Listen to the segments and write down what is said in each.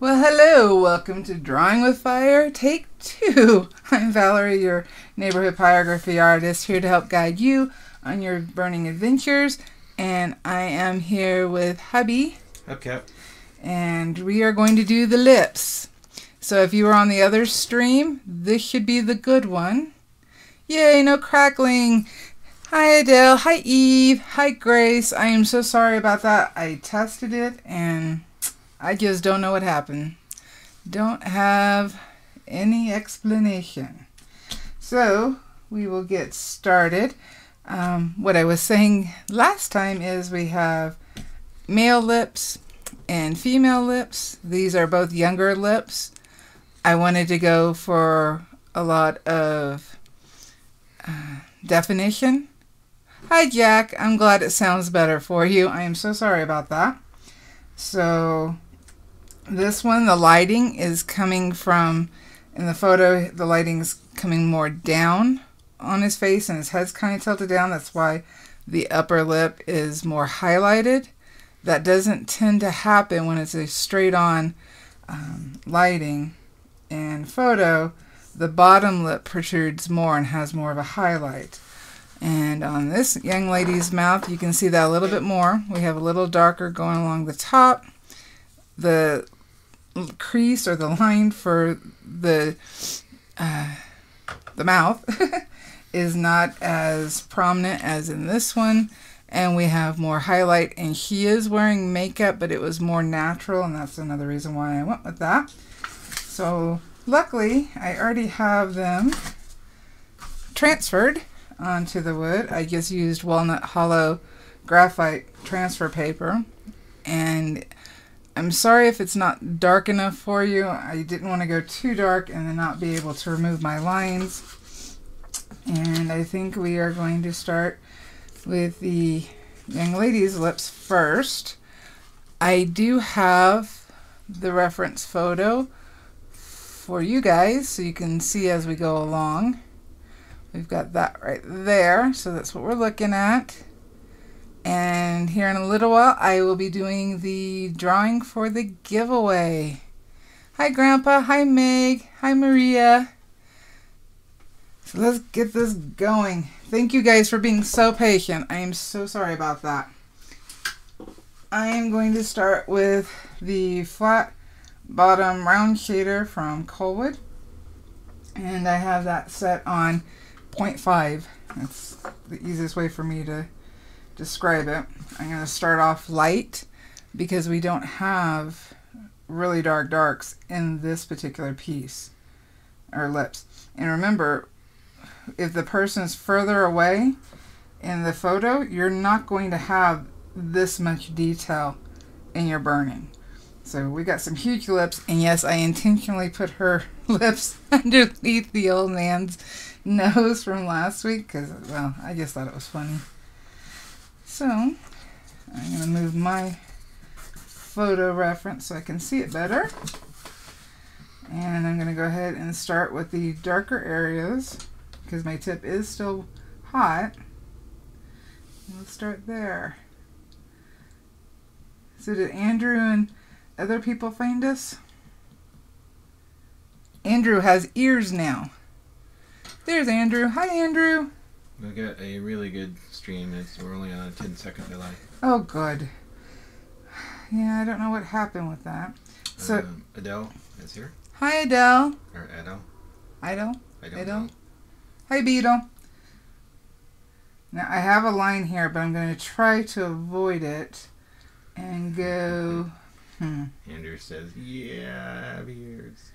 Well, hello. Welcome to Drawing with Fire, Take 2. I'm Valarie, your neighborhood pyrography artist, here to help guide you on your burning adventures. And I am here with hubby. Okay. And we are going to do the lips. So if you were on the other stream, this should be the good one. Yay, no crackling. Hi Adele, hi Eve, hi Grace. I am so sorry about that. I tested it and I just don't know what happened. Don't have any explanation. So we will get started. What I was saying last time is we have male lips and female lips. These are both younger lips. I wanted to go for a lot of definition. Hi Jack, I'm glad it sounds better for you. I am so sorry about that. So this one, the lighting is coming from, in the photo, the lighting's coming more down on his face and his head's kind of tilted down. That's why the upper lip is more highlighted. That doesn't tend to happen when it's a straight on lighting. In photo, the bottom lip protrudes more and has more of a highlight. And on this young lady's mouth, you can see that a little bit more. We have a little darker going along the top. The crease or the line for the mouth is not as prominent as in this one. And we have more highlight. And she is wearing makeup, but it was more natural. And that's another reason why I went with that. So luckily, I already have them transferred onto the wood. I just used Walnut hollow graphite transfer paper, and I'm sorry if it's not dark enough for you. I didn't want to go too dark and then not be able to remove my lines. And I think we are going to start with the young lady's lips first. I do have the reference photo for you guys so you can see as we go along. We've got that right there, so that's what we're looking at. And here in a little while, I will be doing the drawing for the giveaway. Hi, Grandpa. Hi, Meg. Hi, Maria. So let's get this going. Thank you guys for being so patient. I am so sorry about that. I am going to start with the flat bottom round shader from Colwood. And I have that set on 0.5. That's the easiest way for me to describe it. I'm going to start off light because we don't have really dark darks in this particular piece, or lips. And remember, if the person is further away in the photo, you're not going to have this much detail in your burning. So we got some huge lips, and yes, I intentionally put her lips underneath the old man's nose from last week because, well, I just thought it was funny. So I'm going to move my photo reference so I can see it better. And I'm going to go ahead and start with the darker areas because my tip is still hot. Let's start there. So did Andrew and other people find us? Andrew has ears now. There's Andrew. Hi, Andrew. We got a really good stream. We're only on a 10-second delay. Oh, good. Yeah, I don't know what happened with that. So Adele is here. Hi, Adele. Or Adele. Idle. I don't know. Hi, Beetle. Now I have a line here, but I'm going to try to avoid it and go. Andrew says, "Yeah, I have ears."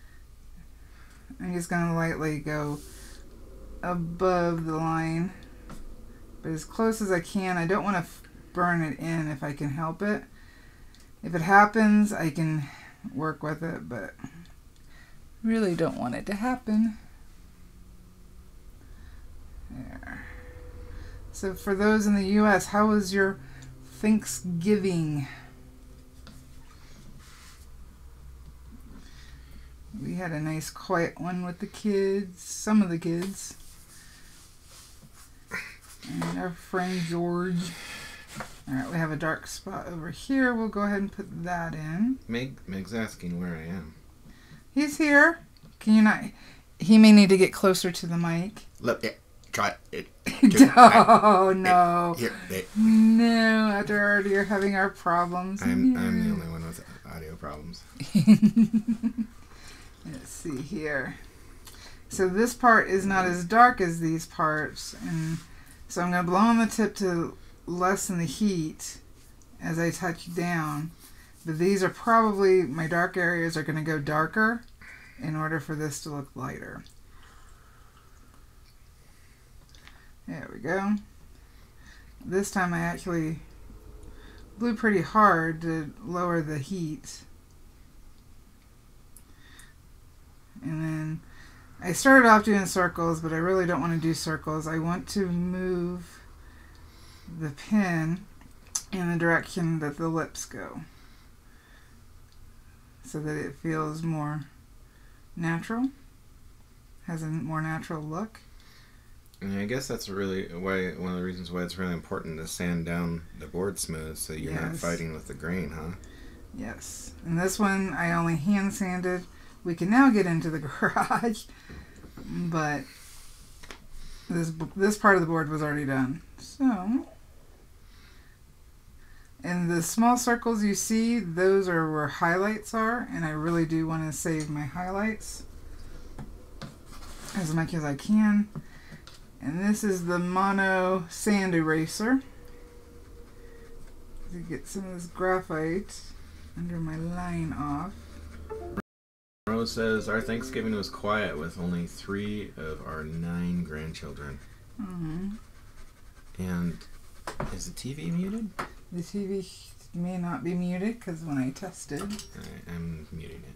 I'm just going to lightly go above the line, but as close as I can. I don't want to burn it in if I can help it. If it happens, I can work with it, but really don't want it to happen. There. So for those in the US, how was your Thanksgiving? We had a nice quiet one with the kids, some of the kids. And our friend George. Alright, we have a dark spot over here. We'll go ahead and put that in. Meg's asking where I am. He's here. Can you not? He may need to get closer to the mic. Look, yeah, try it. Oh, no. Here. No, after already you're having our problems. I'm the only one with audio problems. Let's see here. So this part is not as dark as these parts, and so I'm going to blow on the tip to lessen the heat as I touch down. But these are probably, my dark areas are going to go darker in order for this to look lighter. There we go. This time I actually blew pretty hard to lower the heat. And then I started off doing circles, but I really don't want to do circles. I want to move the pen in the direction that the lips go, so that it feels more natural, has a more natural look. And I guess that's really why, one of the reasons why it's really important to sand down the board smooth, so you're not fighting with the grain, huh? Yes. And this one I only hand sanded. We can now get into the garage, but this part of the board was already done. So, and the small circles you see, those are where highlights are, and I really do want to save my highlights as much as I can. And this is the mono sand eraser to get some of this graphite under my line off. Rose says, our Thanksgiving was quiet with only 3 of our 9 grandchildren. Mm-hmm. And is the TV muted? The TV may not be muted because when I tested. I'm muting it.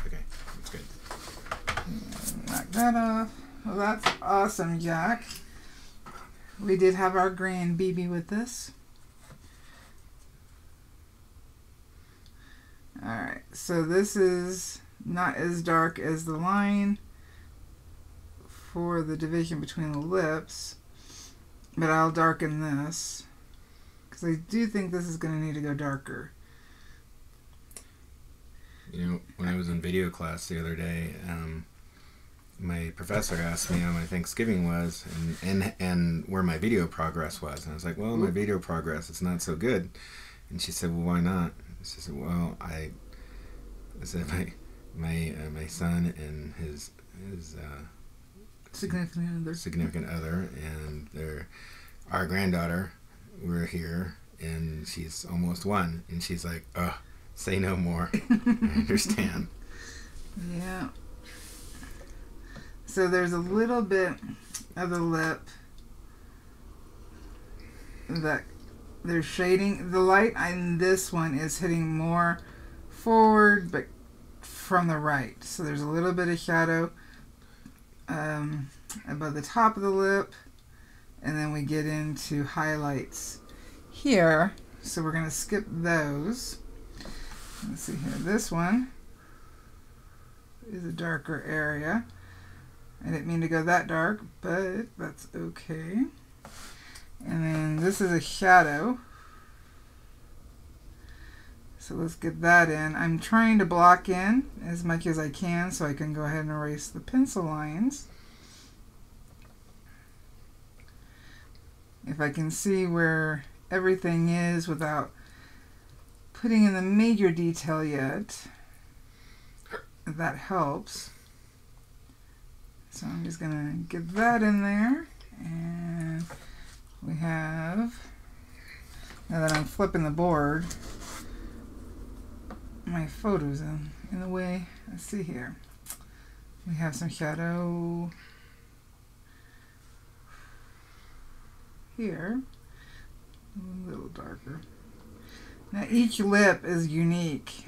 Okay, that's good. Knock that off. Well, that's awesome, Jack. We did have our grand BB with this. Alright, so this is not as dark as the line for the division between the lips, but I'll darken this because I do think this is going to need to go darker. You know, when I was in video class the other day, my professor asked me how my Thanksgiving was and where my video progress was. And I was like, well, my video progress is not so good. And she said, well, why not? She said, well, I said my son and his significant other and our granddaughter were here, and she's almost 1, and she's like, oh, say no more. I understand. Yeah. So there's a little bit of the lip that there's shading. The light on this one is hitting more forward, but from the right. So there's a little bit of shadow above the top of the lip, and then we get into highlights here. So we're going to skip those. Let's see here. This one is a darker area. I didn't mean to go that dark, but that's okay. And then this is a shadow. So let's get that in. I'm trying to block in as much as I can so I can go ahead and erase the pencil lines. If I can see where everything is without putting in the major detail yet, that helps. So I'm just going to get that in there, and we have, now that I'm flipping the board, my photos in the way. Let's see here. We have some shadow here, a little darker. Now each lip is unique.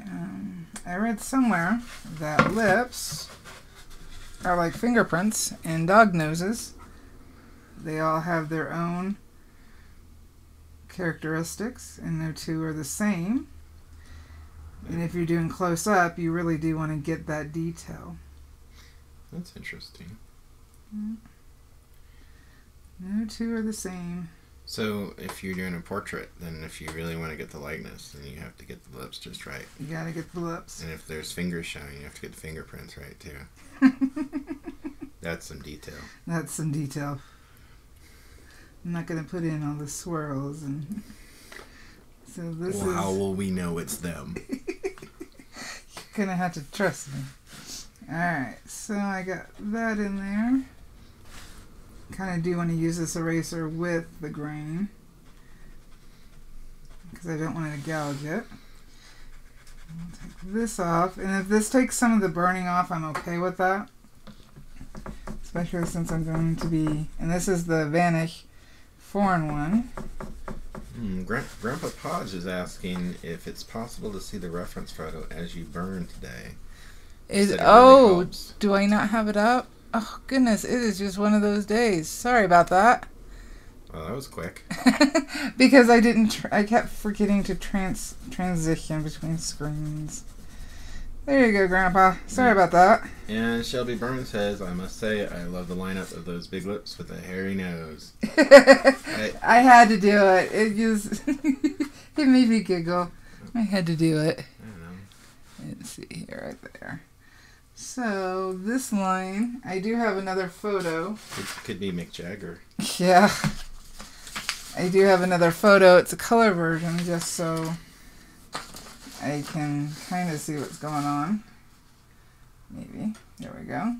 I read somewhere that lips are like fingerprints and dog noses. They all have their own characteristics, and no two are the same. And if you're doing close up, you really do want to get that detail. That's interesting. No two are the same. So if you're doing a portrait, then if you really want to get the likeness, then you have to get the lips just right. You gotta get the lips. And if there's fingers showing, you have to get the fingerprints right too. That's some detail. That's some detail. I'm not gonna put in all the swirls and. So this is. How will we know it's them? You're gonna have to trust me. Alright, so I got that in there. Kind of do want to use this eraser with the grain because I don't want to gouge it. I'll take this off, and if this takes some of the burning off, I'm okay with that. Especially since I'm going to be, and this is the Vanish 4-in-1. Grandpa Podge is asking if it's possible to see the reference photo as you burn today. Oh, do I not have it up? Oh, goodness, it is just one of those days. Sorry about that. Well, that was quick. Because I didn't, I kept forgetting to transition between screens. There you go, Grandpa. Sorry about that. And Shelby Burns says, I must say, I love the lineup of those big lips with a hairy nose. I had to do it. It just, it made me giggle. I had to do it. I don't know. Let's see here, right there. So, this line, I do have another photo. It could be Mick Jagger. Yeah. I do have another photo. It's a color version, just so I can kind of see what's going on. Maybe. There we go.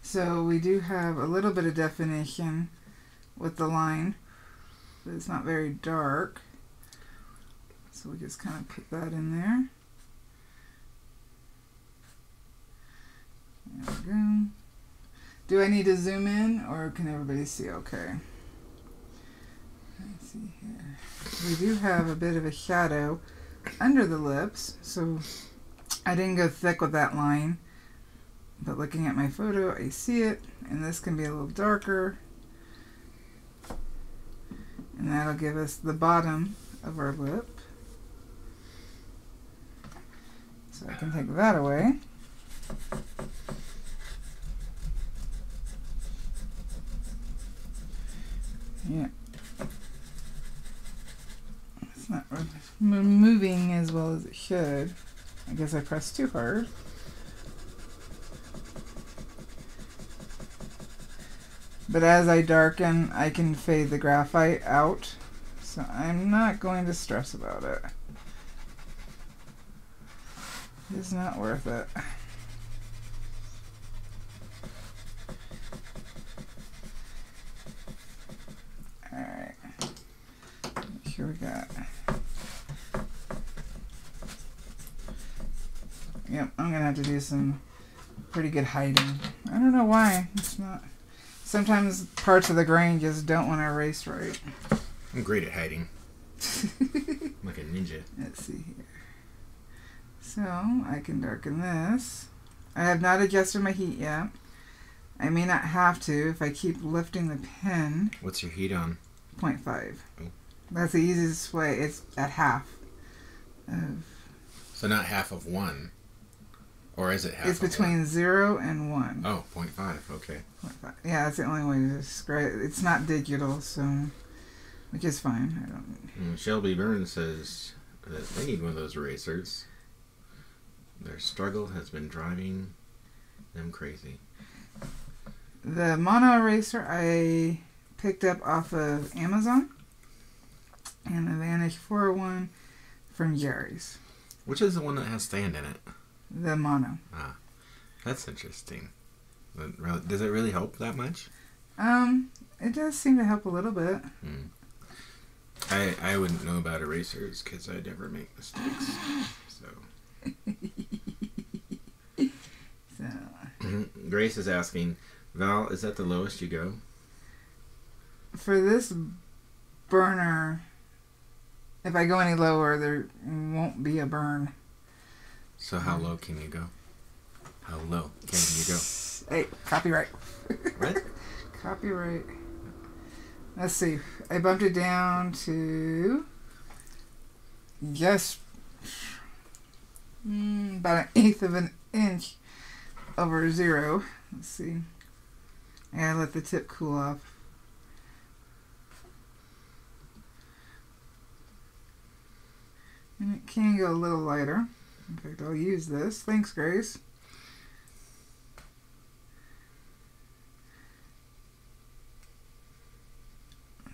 So, we do have a little bit of definition with the line, but it's not very dark. So, we just kind of put that in there. There we go. Do I need to zoom in, or can everybody see okay? Let's see here. We do have a bit of a shadow under the lips, so I didn't go thick with that line. But looking at my photo, I see it, and this can be a little darker. And that'll give us the bottom of our lip. So I can take that away. Yeah. It's not moving as well as it should. I guess I pressed too hard. But as I darken, I can fade the graphite out. So I'm not going to stress about it. It's not worth it. Alright. Here we got. Yep, I'm gonna have to do some pretty good hiding. I don't know why. It's not. Sometimes parts of the grain just don't want to erase right. I'm great at hiding. Like a ninja. Let's see here. So, I can darken this. I have not adjusted my heat yet. I may not have to if I keep lifting the pen. What's your heat on? 0.5. Oh. That's the easiest way. It's at half. So not half of 1. Or is it half It's of between 1? 0 and 1. Oh, 0.5. Okay. 0.5. Yeah, that's the only way to describe it. It's not digital, so... Which is fine. I don't... Shelby Burns says that they need one of those erasers. Their struggle has been driving them crazy. The mono eraser I picked up off of Amazon. And the Vanish 401 from Jerry's. Which is the one that has sand in it? The mono. Ah, that's interesting. But does it really help that much? It does seem to help a little bit. I wouldn't know about erasers because I never make mistakes. So. Grace is asking, Val, is that the lowest you go? For this burner, if I go any lower, there won't be a burn. So how low can you go? How low can you go? Hey, copyright. What? Copyright. Let's see. I bumped it down to just about 1/8 of an inch over 0. Let's see. I gotta let the tip cool off. And it can go a little lighter. In fact, I'll use this. Thanks, Grace.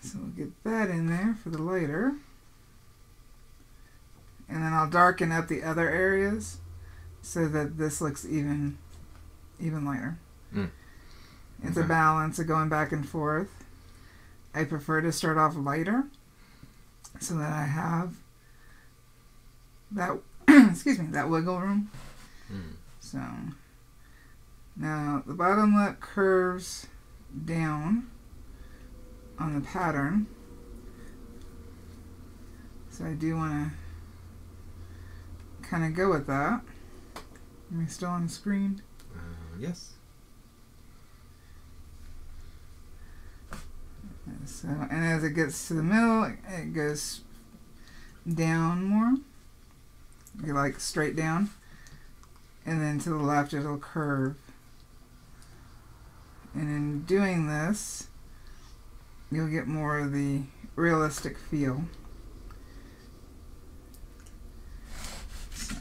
So we'll get that in there for the lighter. And then I'll darken up the other areas so that this looks even lighter. It's a balance of going back and forth. I prefer to start off lighter so that I have that excuse me, that wiggle room. So now the bottom lip curves down on the pattern. So I do want to kind of go with that. Am I still on the screen? Yes. So, and as it gets to the middle, it goes down more. You like straight down. And then to the left, it'll curve. And in doing this, you'll get more of the realistic feel. So,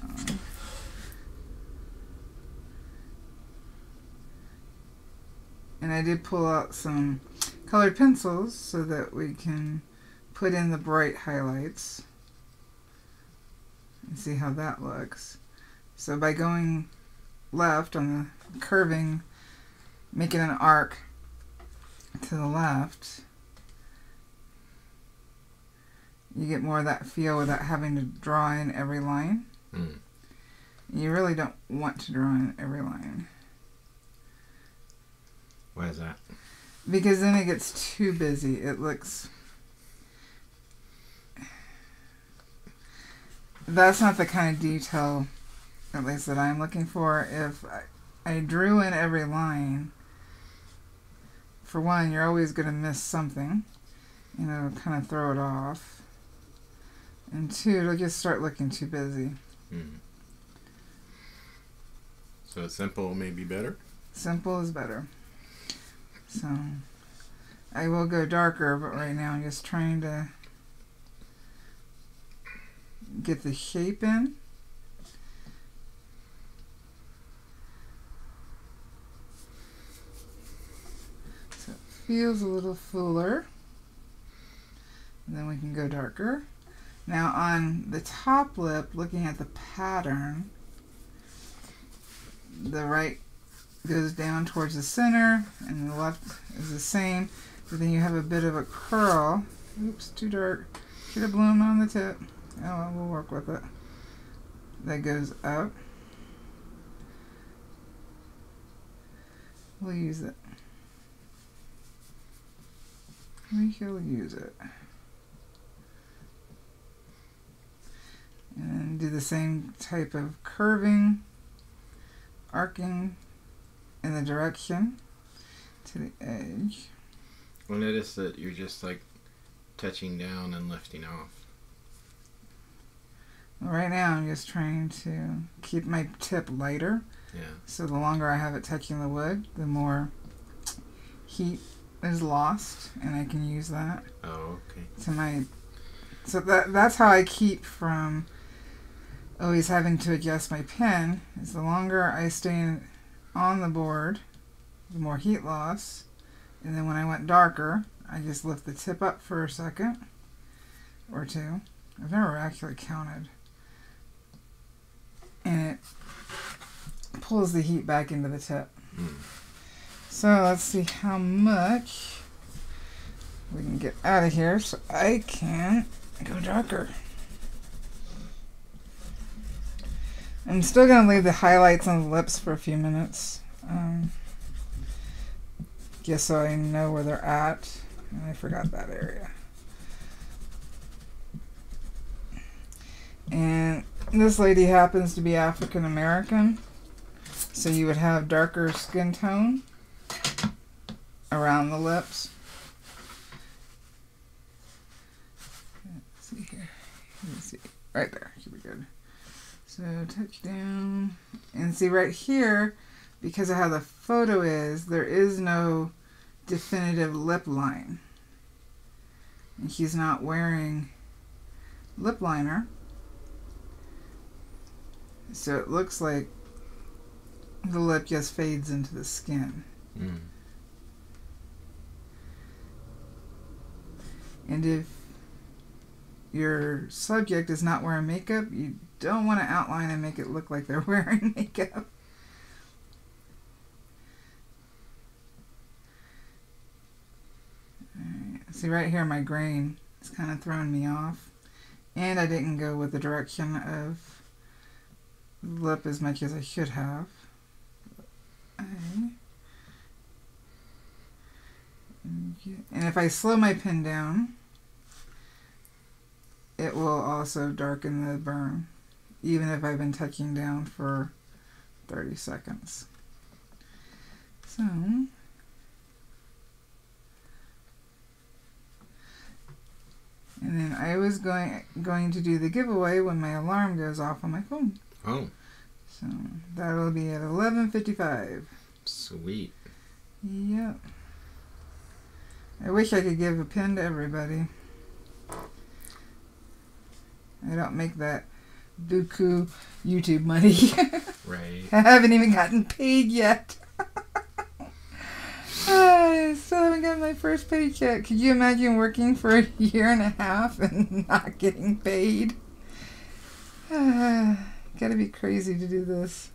and I did pull out some colored pencils so that we can put in the bright highlights and see how that looks. So by going left on the curving, making an arc to the left, you get more of that feel without having to draw in every line. You really don't want to draw in every line. Why is that? Because then it gets too busy. It looks... That's not the kind of detail, at least that I'm looking for. If I drew in every line, for one, you're always going to miss something. You know, kind of throw it off. And two, it'll just start looking too busy. So simple may be better? Simple is better. So, I will go darker, but right now I'm just trying to get the shape in. So it feels a little fuller. And then we can go darker. Now on the top lip, looking at the pattern, the right goes down towards the center and the left is the same, but then you have a bit of a curl. Oops, too dark. Should have bloomed on the tip. Oh well, we'll work with it. That goes up. We'll use it. We shall use it. And then do the same type of curving, arcing in the direction to the edge. Well, notice that you're just like touching down and lifting off. Well, right now I'm just trying to keep my tip lighter. Yeah. So the longer I have it touching the wood, the more heat is lost, and I can use that. Oh, okay. To my... So that's how I keep from always having to adjust my pen, is the longer I stay on the board, the more heat loss. And then when I went darker, I just lift the tip up for a second or two. I've never actually counted. And it pulls the heat back into the tip. So let's see how much we can get out of here so I can go darker. I'm still going to leave the highlights on the lips for a few minutes. Just so I know where they're at. And I forgot that area. And this lady happens to be African American. So you would have darker skin tone around the lips. Let's see here. Let's see. Right there. Should be good. So touch down. And see right here, because of how the photo is, there is no definitive lip line. And she's not wearing lip liner. So it looks like the lip just fades into the skin. Mm. And if your subject is not wearing makeup, you don't want to outline and make it look like they're wearing makeup. Alright, see right here my grain is kind of throwing me off. And I didn't go with the direction of the lip as much as I should have. And if I slow my pen down, it will also darken the burn, even if I've been touching down for 30 seconds. So, and then I was going to do the giveaway when my alarm goes off on my phone. Oh. So that'll be at 11:55. Sweet. Yep. I wish I could give a pin to everybody. I don't make that buku YouTube money. Right. I haven't even gotten paid yet. I still haven't gotten my first paycheck. Could you imagine working for a year and a half and not getting paid? Gotta be crazy to do this.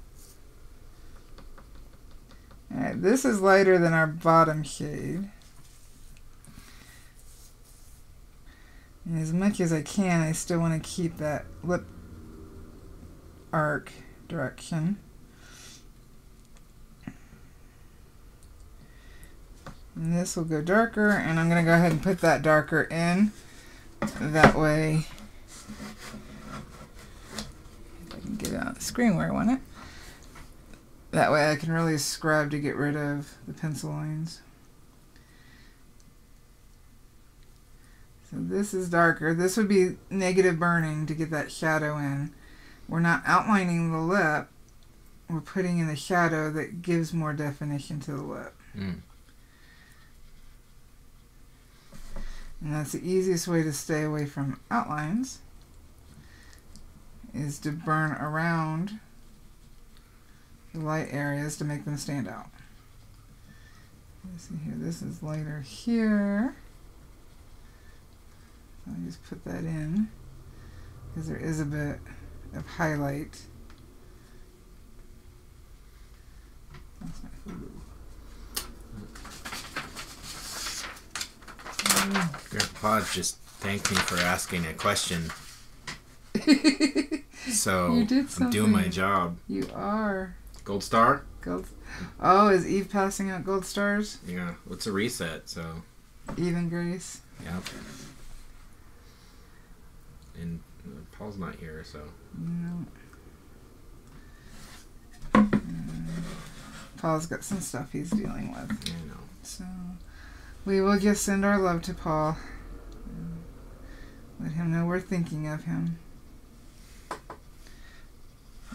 Alright, this is lighter than our bottom shade. And as much as I can, I still want to keep that lip arc direction. And this will go darker, and I'm going to go ahead and put that darker in. That way, if I can get it on the screen where I want it. That way I can really scrub to get rid of the pencil lines. So this is darker. This would be negative burning to get that shadow in. We're not outlining the lip. We're putting in the shadow that gives more definition to the lip. Mm. And that's the easiest way to stay away from outlines, is to burn around the light areas to make them stand out. Let's see here, this is lighter here. So I'll just put that in because there is a bit of highlight. That's my photo. Grandpa Pod just thanked me for asking a question. So You did I'm doing my something. job. You are. Gold star? Gold. Oh, is Eve passing out gold stars? Yeah. What's a reset? So. Eve and Grace. Yep. And Paul's not here, so. No. Paul's got some stuff he's dealing with. I know. So we will just send our love to Paul. Let him know we're thinking of him.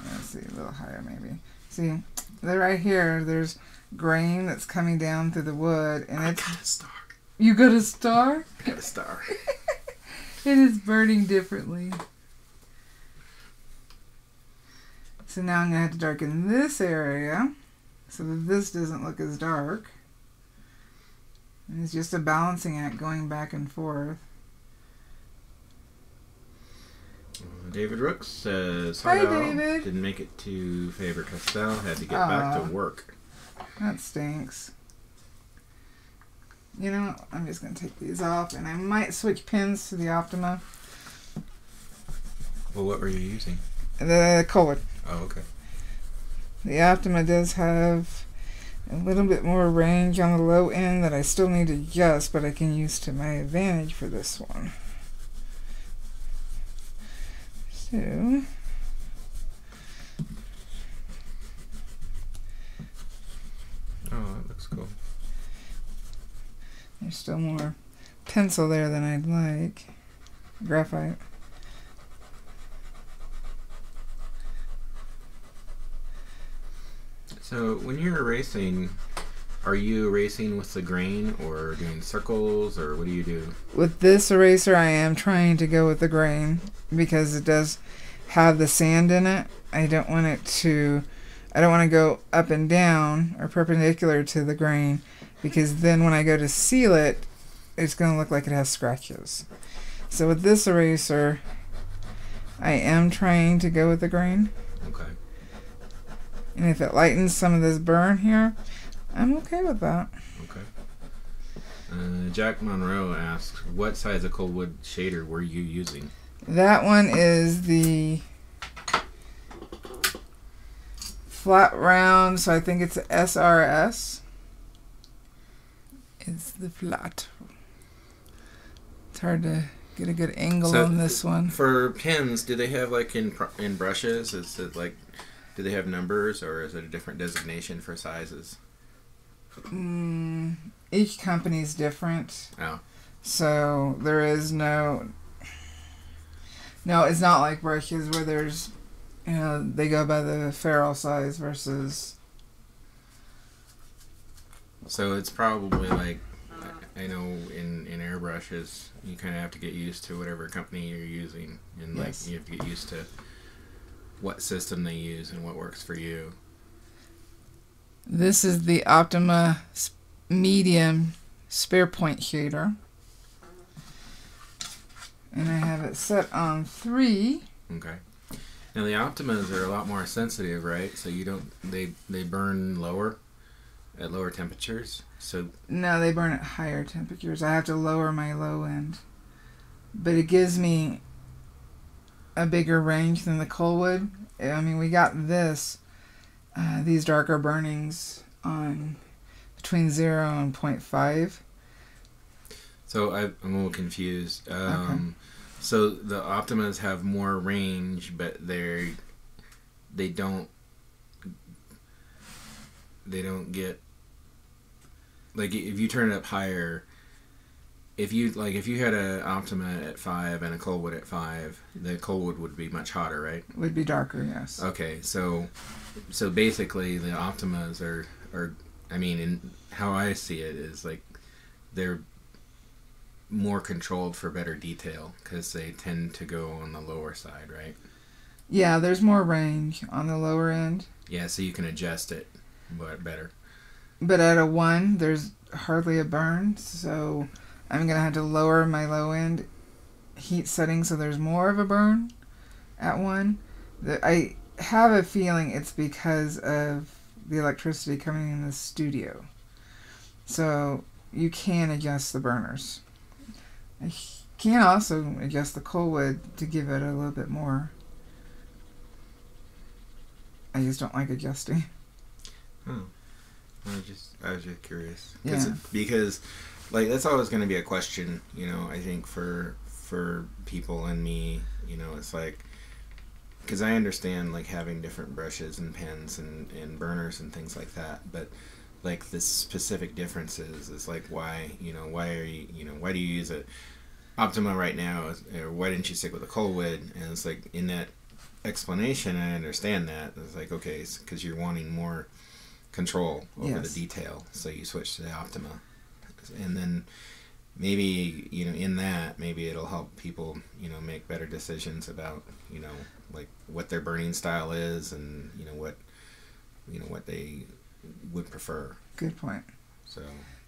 Let's see, a little higher maybe. See, they're right here. There's grain that's coming down through the wood, and I it's. got a star. You got a star? I got a star. It is burning differently. So now I'm going to have to darken this area so that this doesn't look as dark. And it's just a balancing act going back and forth. David Rooks says, Hi, all. David. Didn't make it to Faber-Castell. Had to get back to work. That stinks. You know, I'm just going to take these off, and I might switch pins to the Optima. Well, what were you using? The colwood. Oh, okay. The Optima does have a little bit more range on the low end that I still need to adjust, but I can use to my advantage for this one. So, Oh, that looks cool. there's still more pencil there than I'd like. Graphite. So, when you're erasing, are you erasing with the grain or doing circles, or what do you do? With this eraser, I am trying to go with the grain because it does have the sand in it. I don't want to go up and down or perpendicular to the grain, because then when I go to seal it, it's going to look like it has scratches. So with this eraser, I am trying to go with the grain. Okay. And if it lightens some of this burn here, I'm okay with that. Okay. Jack Monroe asks, what size of coldwood shader were you using? That one is the flat round, so I think it's SRS. It's the flat. It's hard to get a good angle on this one. For pens, do they have like in brushes? Is it like, do they have numbers, or is it a different designation for sizes? Each company's different. Oh. So there is no, it's not like brushes where there's, they go by the ferrule size versus. So it's probably like, I know in airbrushes, you kind of have to get used to whatever company you're using, and like you have to get used to what system they use and what works for you. This is the Optima medium spare point shader, and I have it set on 3. Okay. Now the Optimas are a lot more sensitive, right? So you don't, they burn lower at lower temperatures. So no, they burn at higher temperatures. I have to lower my low end, but it gives me a bigger range than the colwood. I mean, we got these darker burnings on between 0 and 0.5. So I'm a little confused. Okay. So the Optimas have more range, but they don't get, like, if you turn it up higher, if you had an Optima at 5 and a colwood at 5, the colwood would be much hotter, right? Would be darker, yes. Okay, so basically the Optimas are I mean, in how I see it is like they're more controlled for better detail because they tend to go on the lower side, right? Yeah, there's more range on the lower end. Yeah, so you can adjust it better. But at a 1, there's hardly a burn, so I'm going to have to lower my low end heat setting so there's more of a burn at 1. I have a feeling it's because of the electricity coming in the studio. So you can adjust the burners. I can also adjust the colwood to give it a little bit more. I just don't like adjusting. Oh. I was just curious. Yeah. Because like that's always going to be a question, I think for people and me, it's like, because I understand like having different brushes and pens and burners and things like that, but like the specific differences is like why do you use a Optima right now, or why didn't you stick with a colwood? And it's like in that explanation I understand that it's like, okay, it's because you're wanting more control over the detail, so you switch to the Optima, and then maybe in that maybe it'll help people make better decisions about like what their burning style is and what they would prefer. Good point. So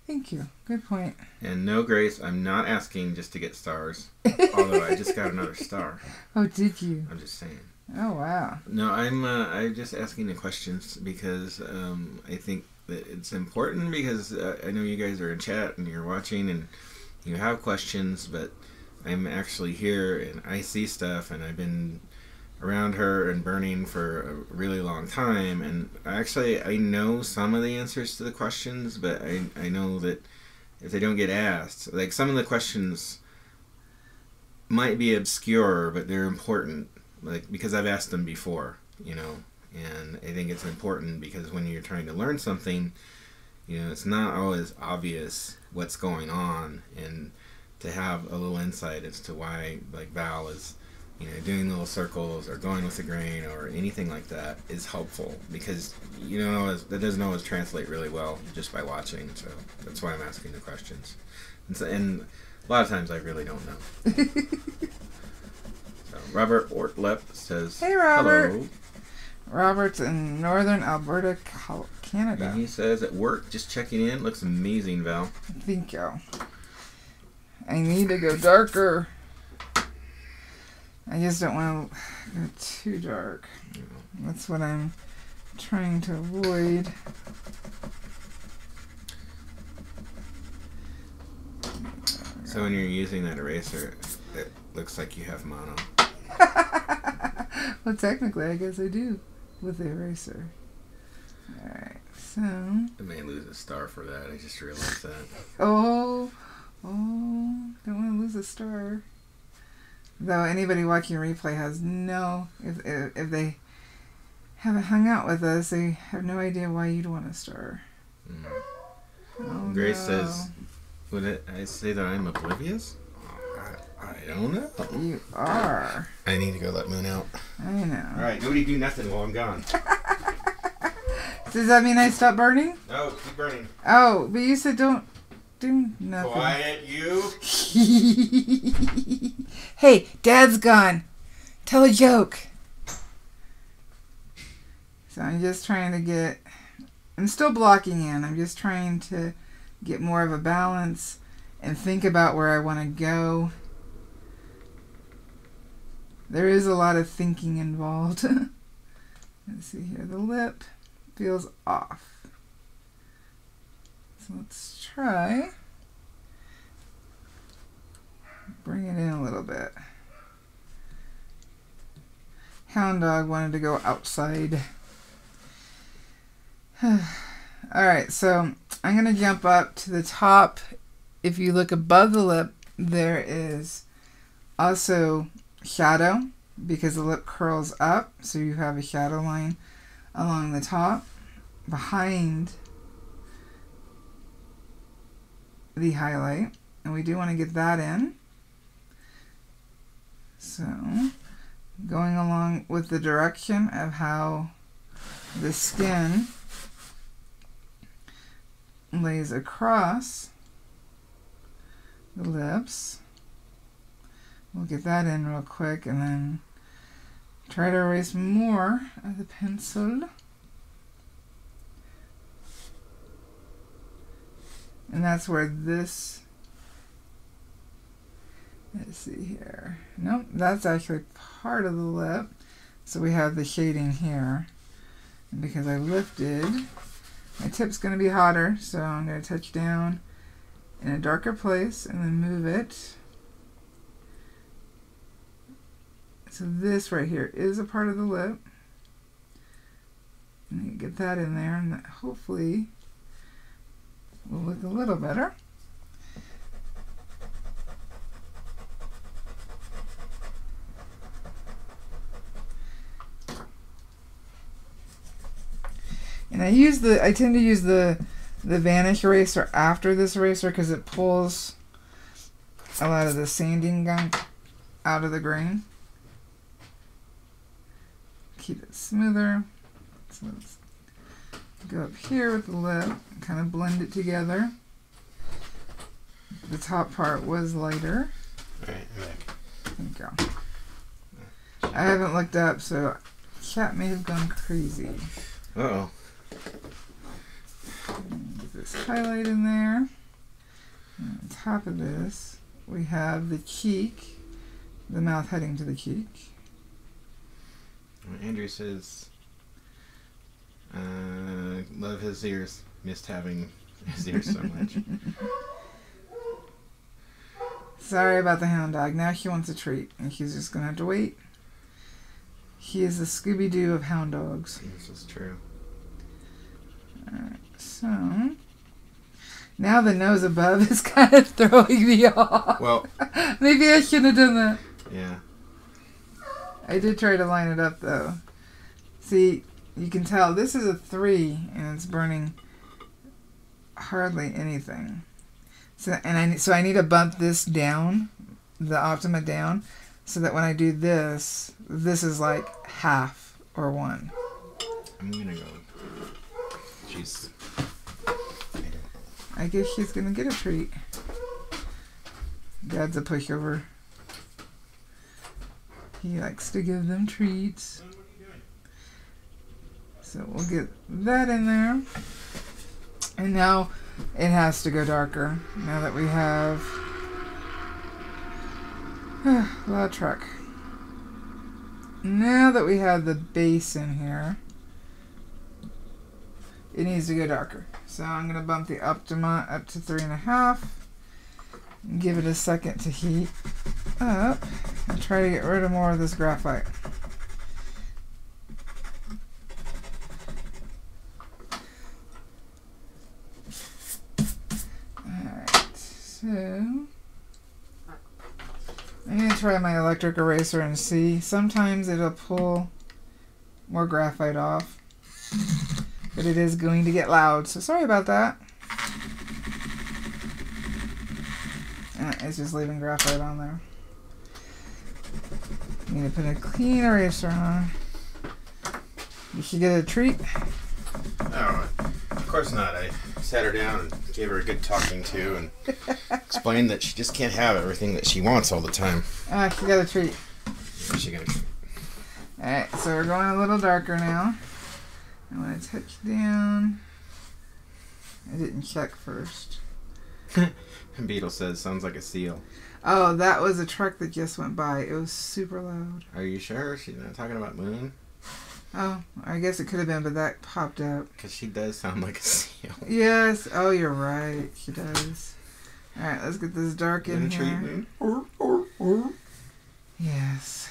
thank you. Good point. And no, Grace, I'm not asking just to get stars, although I just got another star. Oh, did you? I'm just saying. Oh, wow. No, I'm just asking the questions because I think that it's important because I know you guys are in chat and you're watching and you have questions, but I'm actually here and I see stuff, and I've been around her and burning for a really long time, and actually I know some of the answers to the questions, but I know that if they don't get asked, like some of the questions might be obscure, but they're important. Like, because I've asked them before, and I think it's important because when you're trying to learn something, it's not always obvious what's going on, and to have a little insight as to why, like, Val is, doing little circles or going with the grain or anything like that is helpful because, that doesn't always translate really well just by watching, so that's why I'm asking the questions. And a lot of times I really don't know. Robert Ortlep says, "Hey, Robert." hello. Robert's in northern Alberta, Canada. And he says, at work, just checking in. Looks amazing, Val. Thank you. I need to go darker. I just don't want to go too dark. That's what I'm trying to avoid. So when you're using that eraser, it looks like you have mono. Well, technically, I guess I do with the eraser. Alright, so... I may lose a star for that. I just realized that. Oh, don't want to lose a star. Though anybody watching replay has no... If they haven't hung out with us, they have no idea why you'd want a star. Mm. Oh, Grace no. says, would I say that I'm oblivious? I don't know. You are. I need to go let Moon out. I know. Alright, nobody do nothing while I'm gone. Does that mean I stop burning? No, keep burning. Oh, but you said don't do nothing. Quiet, you. Hey, Dad's gone. Tell a joke. So I'm just trying to get... I'm still blocking in. I'm just trying to get more of a balance and think about where I want to go. There is a lot of thinking involved. Let's see here. The lip feels off. So let's try. Bring it in a little bit. Hound dog wanted to go outside. Alright, so I'm going to jump up to the top. If you look above the lip, there is also shadow because the lip curls up, so you have a shadow line along the top behind the highlight, and we do want to get that in. So going along with the direction of how the skin lays across the lips. We'll get that in real quick and then try to erase more of the pencil. And that's where this, let's see here. Nope, that's actually part of the lip. So we have the shading here. And because I lifted, my tip's going to be hotter, so I'm going to touch down in a darker place and then move it. So this right here is a part of the lip. And you get that in there, and that hopefully will look a little better. And I tend to use the vanish eraser after this eraser because it pulls a lot of the sanding gunk out of the grain. Keep it smoother. So let's go up here with the lip, kind of blend it together. The top part was lighter. Alright, I'm back. Thank you. I haven't looked up, so chat may have gone crazy. Uh-oh. Get this highlight in there. And on top of this, we have the cheek, the mouth heading to the cheek. Andrew says, love his ears. Missed having his ears so much. Sorry about the hound dog. Now she wants a treat, and she's just going to have to wait. He is the Scooby-Doo of hound dogs. This is true. Alright, so now the nose above is kind of throwing me off. Well, maybe I shouldn't have done that. yeah. I did try to line it up though. See, you can tell this is a 3 and it's burning hardly anything. So I need to bump this down, the Optima down, so that when I do this, this is like half or 1. I'm gonna go. Jeez. I guess she's gonna get a treat. Dad's a pushover. He likes to give them treats. So we'll get that in there. And now it has to go darker. Now that we have a lot of truck. Now that we have the base in here, it needs to go darker. So I'm going to bump the Optima up to 3.5. Give it a second to heat up. And try to get rid of more of this graphite. Alright, so I'm going to try my electric eraser and see. Sometimes it'll pull more graphite off. But it is going to get loud, so sorry about that. It's just leaving graphite on there. Need to put a clean eraser on. You should get a treat. Oh, of course not. I sat her down and gave her a good talking to and explained that she just can't have everything that she wants all the time. She got a treat. Yeah, she got a treat. Alright, so we're going a little darker now. I want to touch down. I didn't check first. Beetle says, sounds like a seal. Oh, that was a truck that just went by. It was super loud. Are you sure she's not talking about Moon? Oh, I guess it could have been, but that popped up. Because she does sound like a seal. Yes. Oh, you're right. She does. Alright, let's get this dark in here. Yes.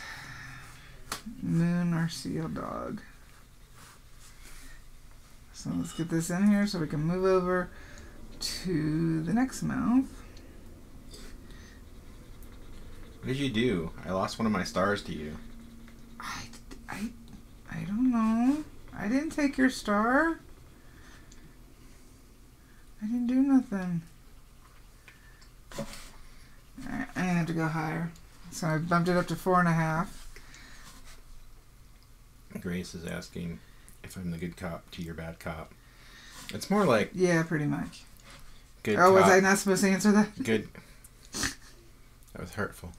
Moon or seal dog. So let's get this in here so we can move over to the next mouth. What did you do? I lost one of my stars to you. I don't know. I didn't take your star. I didn't do nothing. Alright, I'm gonna have to go higher. So I bumped it up to 4.5. Grace is asking if I'm the good cop to your bad cop. It's more like... Yeah, pretty much. Good oh, cop. Was I not supposed to answer that? Good. That was hurtful.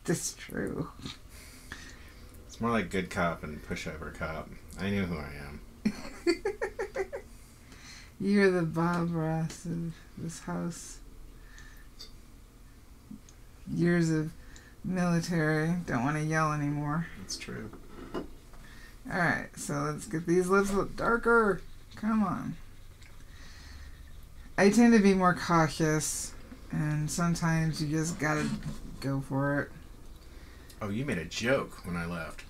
That's true. It's more like good cop and pushover cop. I knew who I am. You're the Bob Ross of this house. Years of military. Don't want to yell anymore. That's true. Alright, so let's get these lips a little darker. Come on. I tend to be more cautious, and sometimes you just gotta go for it. Oh, you made a joke when I left.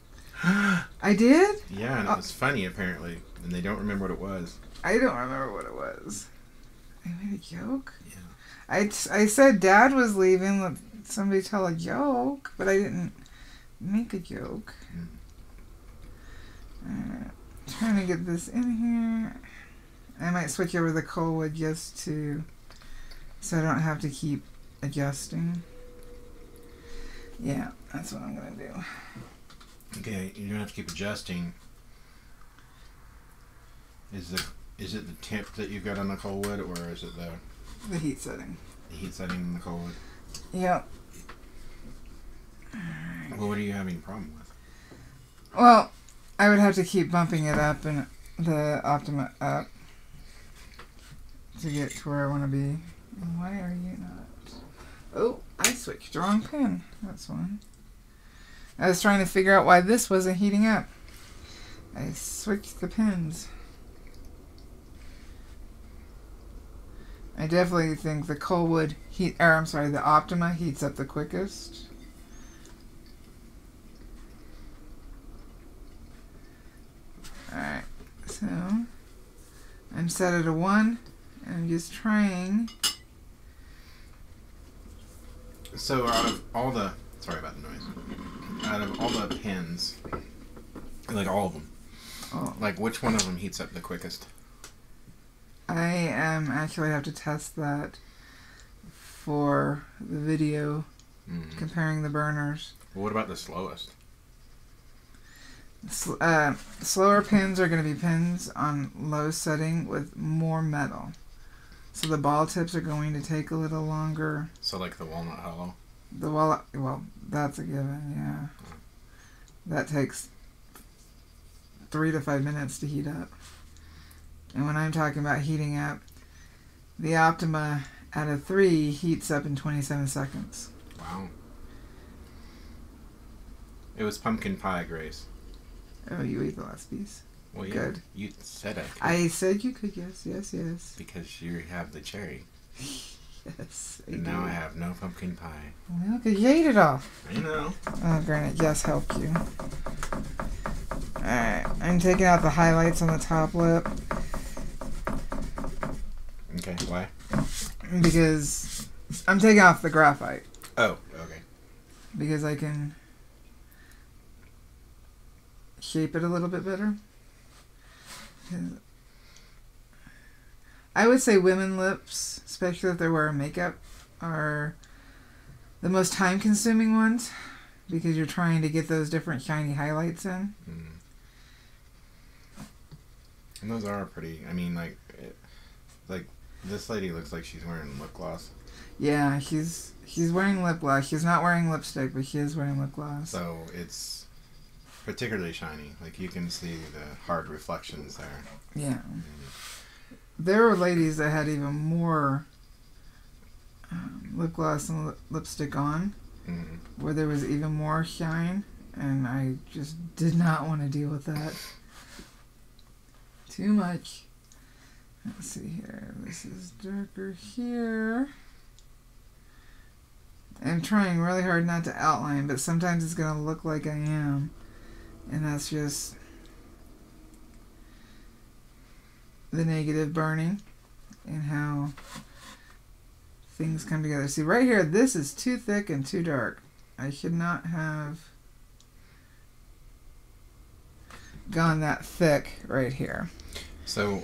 I did? Yeah, and it was funny apparently, and they don't remember what it was. I don't remember what it was. I made a joke? Yeah. I said Dad was leaving. Let somebody tell a joke, but I didn't make a joke. Trying to get this in here. I might switch over the colwood just to, so I don't have to keep adjusting. Yeah, that's what I'm gonna do. Okay, you don't have to keep adjusting. Is it the temp that you've got on the colwood, or is it the heat setting? The heat setting in the colwood. Yep. Well, what are you having a problem with? Well, I would have to keep bumping it up and the Optima up to get to where I want to be. And why are you not? Oh, I switched the wrong pin. That's one. I was trying to figure out why this wasn't heating up. I switched the pins. I definitely think the colwood the Optima heats up the quickest. Alright, so I'm set at a 1, and I'm just trying. So out of all the, sorry about the noise, out of all the pins, like all of them, like which one of them heats up the quickest? I actually have to test that for the video, comparing the burners. Well, what about the slowest? Slower pins are going to be pins on low setting with more metal. So the ball tips are going to take a little longer. So like the walnut hollow? Well, that's a given, yeah. that takes 3 to 5 minutes to heat up. And when I'm talking about heating up, the Optima out of 3 heats up in 27 seconds. Wow. It was pumpkin pie, Grace. Oh, you ate the last piece. Well, yeah, good. You said I could. I said you could, yes, yes, yes. Because you have the cherry. Yes, and now I have no pumpkin pie. Well, because you ate it all. I know. Oh, granted, yes, help you. Alright, I'm taking out the highlights on the top lip. Okay, why? Because I'm taking off the graphite. Oh, okay. Because I can shape it a little bit better. I would say women lips, especially if they're wearing makeup, are the most time-consuming ones because you're trying to get those different shiny highlights in. Mm. And those are pretty. I mean, like this lady looks like she's wearing lip gloss. Yeah, she's wearing lip gloss. She's not wearing lipstick, but she is wearing lip gloss. So it's particularly shiny. Like you can see the hard reflections there. Yeah. There were ladies that had even more lip gloss and lipstick on, where there was even more shine, and I just did not want to deal with that. Too much. Let's see here. This is darker here. I'm trying really hard not to outline, but sometimes it's going to look like I am. And that's just the negative burning and how things come together. See, right here, this is too thick and too dark. I should not have gone that thick right here. So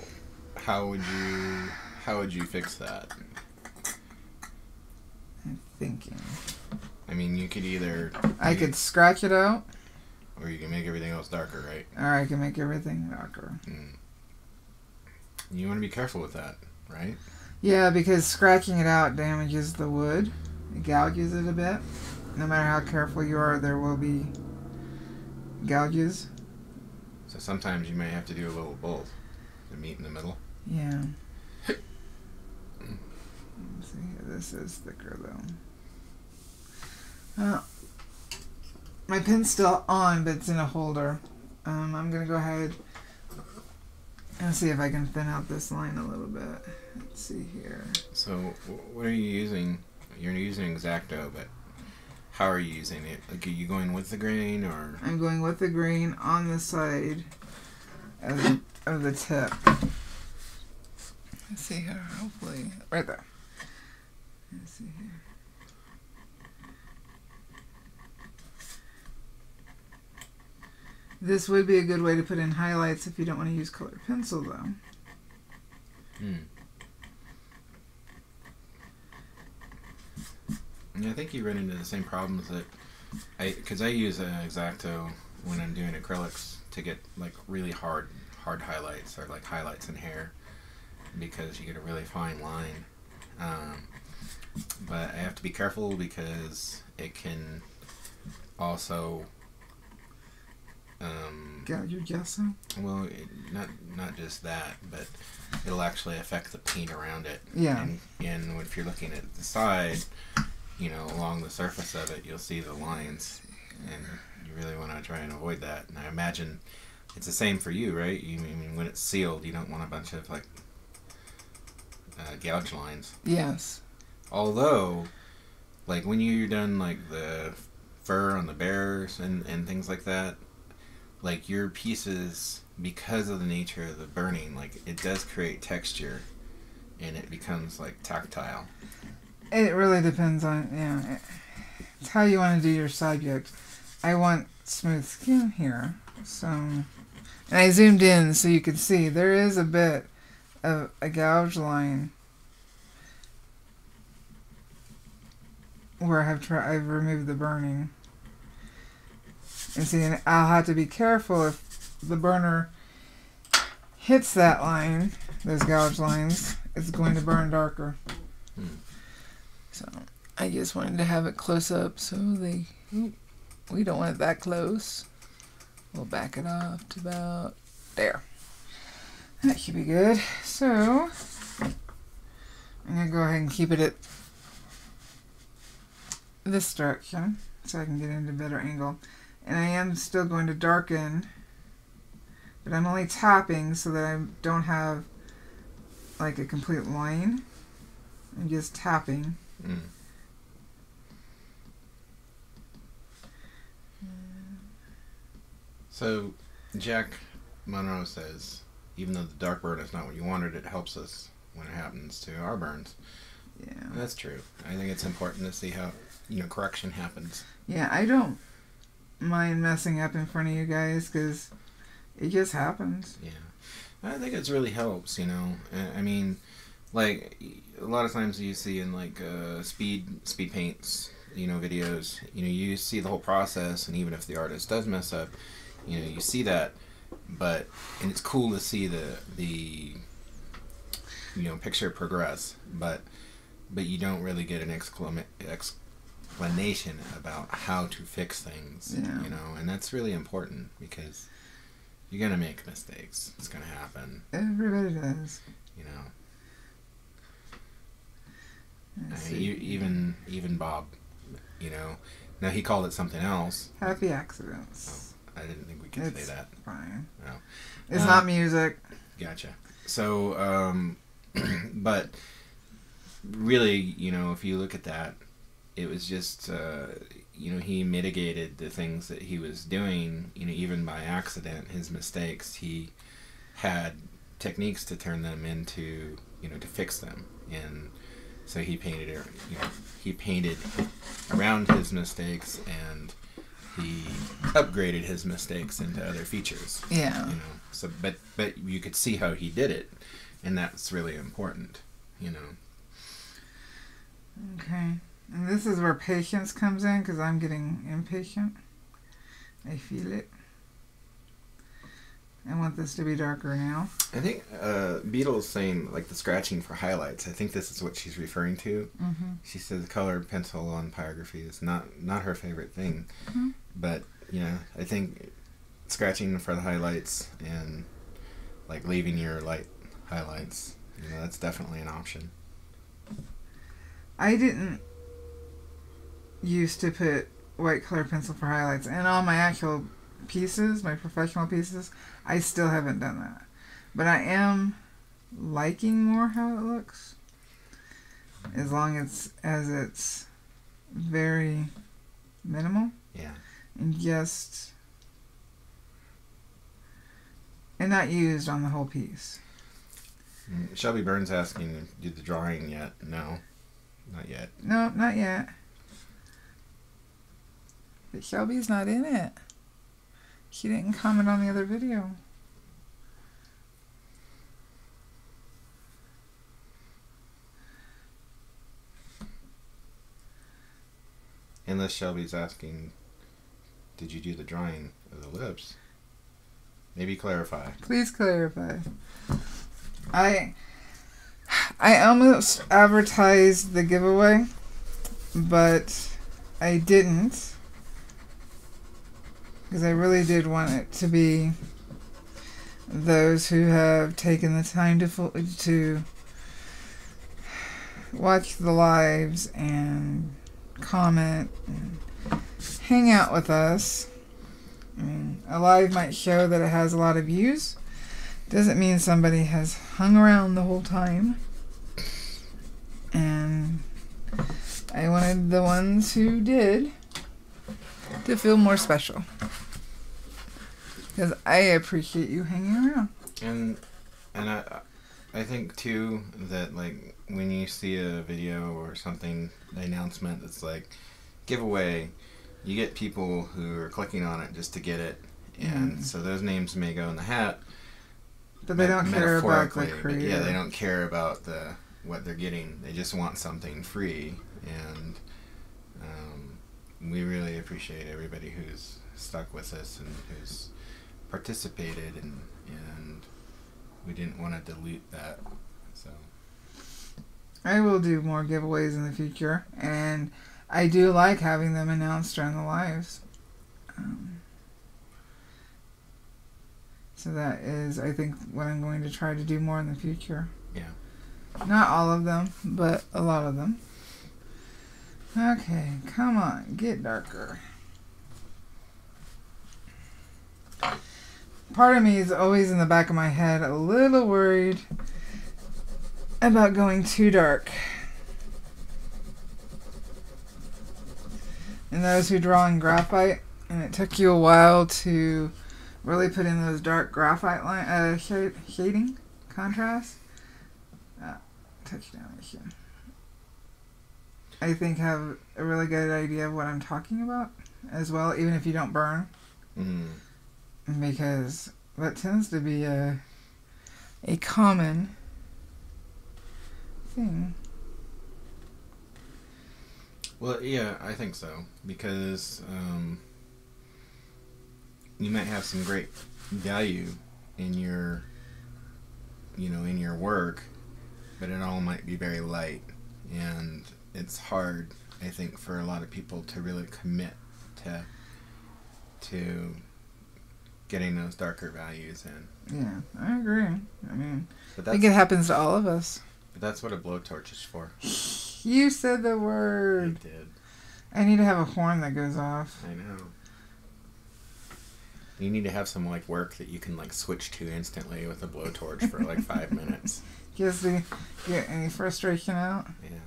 how would you fix that? I'm thinking. I mean, you could either... I could scratch it out. Or you can make everything else darker, right? Or I can make everything darker. Mm. You want to be careful with that, right? Yeah, because scratching it out damages the wood. It gouges it a bit. No matter how careful you are, there will be gouges. So sometimes you may have to do a little both to meet in the middle. Yeah. Let's see here. This is thicker though. My pen's still on, but it's in a holder. I'm going to go ahead and see if I can thin out this line a little bit. Let's see here. So what are you using? You're using X-Acto, but how are you using it? Like, are you going with the grain or? I'm going with the grain on the side of the tip. Let's see here. Hopefully, right there. Let's see here. This would be a good way to put in highlights if you don't want to use colored pencil, though. Yeah, I think you run into the same problems that because I use an X-Acto when I'm doing acrylics to get like really hard highlights or like highlights in hair because you get a really fine line. But I have to be careful because it can also gouge your gesso? Well, not just that, but it'll actually affect the paint around it. Yeah. And if you're looking at the side, along the surface of it, you'll see the lines, and you really want to try and avoid that. And I imagine it's the same for you, right? I mean, when it's sealed, you don't want a bunch of like gouge lines. Yes. Although, like when you're done like the fur on the bears and things like that, like your pieces, because of the nature of the burning, like it does create texture and it becomes like tactile. It really depends on, it's how you want to do your subject. I want smooth skin here, so, and I zoomed in so you can see there is a bit of a gouge line where I've removed the burning. And see, and I'll have to be careful if the burner hits that line, those gouge lines, it's going to burn darker. So I just wanted to have it close up so we don't want it that close. We'll back it off to about there. That should be good. So I'm going to go ahead and keep it at this direction so I can get into a better angle. And I am still going to darken, but I'm only tapping so that I don't have like a complete line. I'm just tapping. So Jack Monroe says, even though the dark burn is not what you wanted, it helps us when it happens to our burns. Yeah. That's true. I think it's important to see how, correction happens. Yeah, I don't mind messing up in front of you guys because it just happens. Yeah. I think it really helps, I mean, like, a lot of times you see in, like, speed paints, videos, you see the whole process, and even if the artist does mess up, you see that, and it's cool to see the picture progress, but you don't really get an explanation about how to fix things, and that's really important because you're going to make mistakes. It's going to happen. Everybody does. Even Bob, now he called it something else. Happy accidents. Oh, I didn't think we could say that. Fine. No. It's not music. Gotcha. So, but really, if you look at that, it was just, he mitigated the things that he was doing, even by accident, his mistakes. He had techniques to turn them into, to fix them. And so he painted around his mistakes, and he upgraded his mistakes into other features. Yeah. So, but you could see how he did it, and that's really important, Okay. And this is where patience comes in because I'm getting impatient. I feel it. I want this to be darker now. I think Beetle's saying, like, the scratching for highlights. I think this is what she's referring to. Mm-hmm. She says colored pencil on Pyrography is not her favorite thing. Mm-hmm. But, I think scratching for the highlights and, like, leaving your light highlights, that's definitely an option. I didn't used to put white colored pencil for highlights, and on my actual pieces, my professional pieces, I still haven't done that. But I am liking more how it looks, as long as it's very minimal. Yeah. And not used on the whole piece. Shelby Burns asking, did the drawing yet? No, not yet. No, not yet. But Shelby's not in it. She didn't comment on the other video. Unless Shelby's asking, did you do the drawing of the lips? Maybe clarify. Please clarify. I almost advertised the giveaway, but I didn't. Because I really did want it to be those who have taken the time to watch the lives and comment and hang out with us. I mean, a live might show that it has a lot of views. Doesn't mean somebody has hung around the whole time. And I wanted the ones who did to feel more special. Because I appreciate you hanging around. And I think too that, like, when you see a video or something, the announcement that's like giveaway, you get people who are clicking on it just to get it, and so those names may go in the hat. But they don't care about the creator. creator. Yeah, they don't care about what they're getting. They just want something free, and we really appreciate everybody who's stuck with us and who's participated, and we didn't want to dilute that. So I will do more giveaways in the future, and I do like having them announced during the lives. So that is, I think, what I'm going to try to do more in the future. Yeah. Not all of them, but a lot of them. Okay, come on, get darker. Part of me is always in the back of my head a little worried about going too dark. And those who draw in graphite, and it took you a while to really put in those dark graphite line shading contrast. Touch down right here. I think have a really good idea of what I'm talking about as well, even if you don't burn. Because that tends to be a common thing. Well, yeah, I think so, because you might have some great value in your, in your work, but it all might be very light, and it's hard, I think, for a lot of people to really commit to getting those darker values in. Yeah, I agree. I mean, I think it happens to all of us. But that's what a blowtorch is for. You said the word. I did. I need to have a horn that goes off. I know. You need to have some work that you can switch to instantly with a blowtorch for 5 minutes. Just to get any frustration out. Yeah.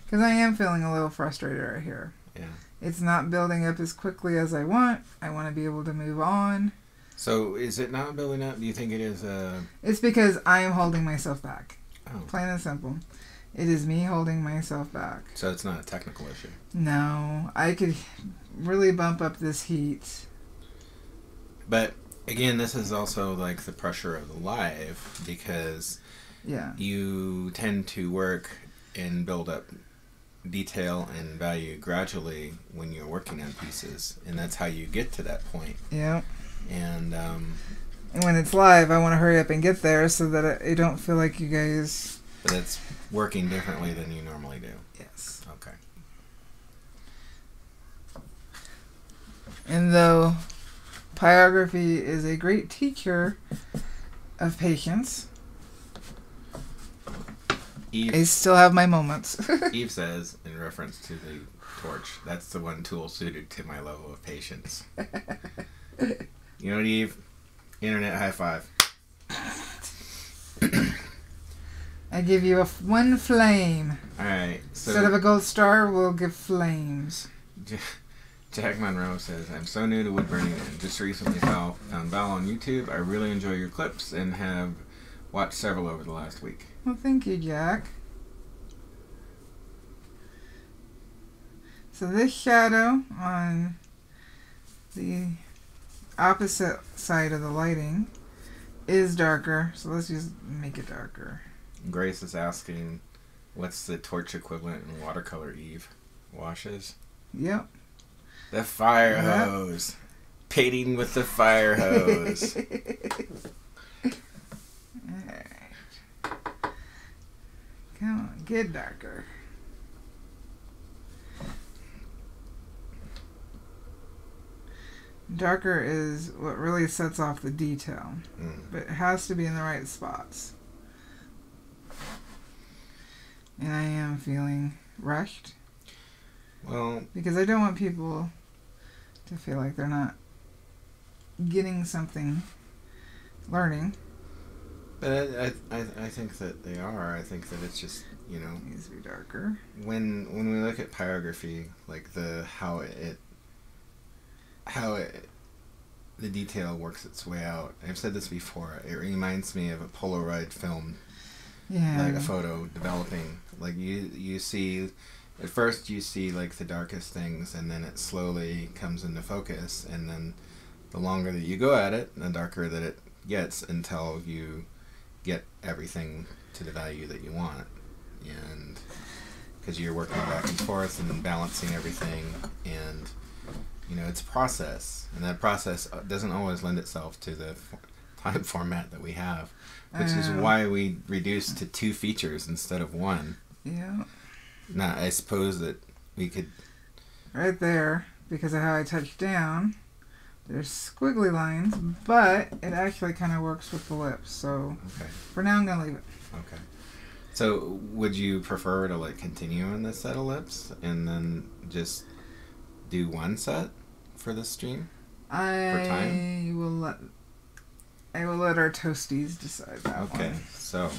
Because I am feeling a little frustrated right here. Yeah. It's not building up as quickly as I want. I want to be able to move on. So is it not building up? Do you think it is? It's because I am holding myself back. Oh. Plain and simple. It is me holding myself back. So it's not a technical issue? No. I could really bump up this heat. But again, this is also the pressure of the live, because you tend to work and build up detail and value gradually when you're working on pieces, and that's how you get to that point. Yeah. And when it's live, I want to hurry up and get there so that I don't feel like you guys... But it's working differently than you normally do. Yes. Okay. And though pyrography is a great teacher of patience, I still have my moments. Eve says, in reference to the torch, that's the one tool suited to my level of patience. You know what, Eve? Internet high five. I give you one flame. Alright, so... Instead of a gold star, we'll give flames. Jack Monroe says, I'm so new to wood burning and just recently found Val on YouTube. I really enjoy your clips and have watched several over the last week. Well, thank you, Jack. So this shadow on the opposite side of the lighting is darker. So let's just make it darker. Grace is asking, what's the torch equivalent in watercolor, Eve? Washes? Yep. The fire hose. Painting with the fire hose. Alright. Come on, get darker. Darker is what really sets off the detail. But it has to be in the right spots. And I am feeling rushed. Well, because I don't want people to feel like they're not getting something, learning. But I think that they are. I think that it's just, It needs to be darker. When we look at pyrography, the detail works its way out. I've said this before. It reminds me of a Polaroid film. Yeah. Like a photo developing. You see, at first you see the darkest things, and then it slowly comes into focus, and then the longer that you go at it, the darker that it gets until you get everything to the value that you want. And because you're working back and forth and balancing everything, and it's a process, and that process doesn't always lend itself to the time format that we have, which is why we reduced to 2 features instead of 1. Yeah. Now, I suppose that we could... Right there, because of how I touched down, There's squiggly lines, but it actually kind of works with the lips. So Okay. for now, I'm going to leave it. Okay. So would you prefer to like continue in this set of lips and then just do one set for this stream? I will let our toasties decide that one. Okay. So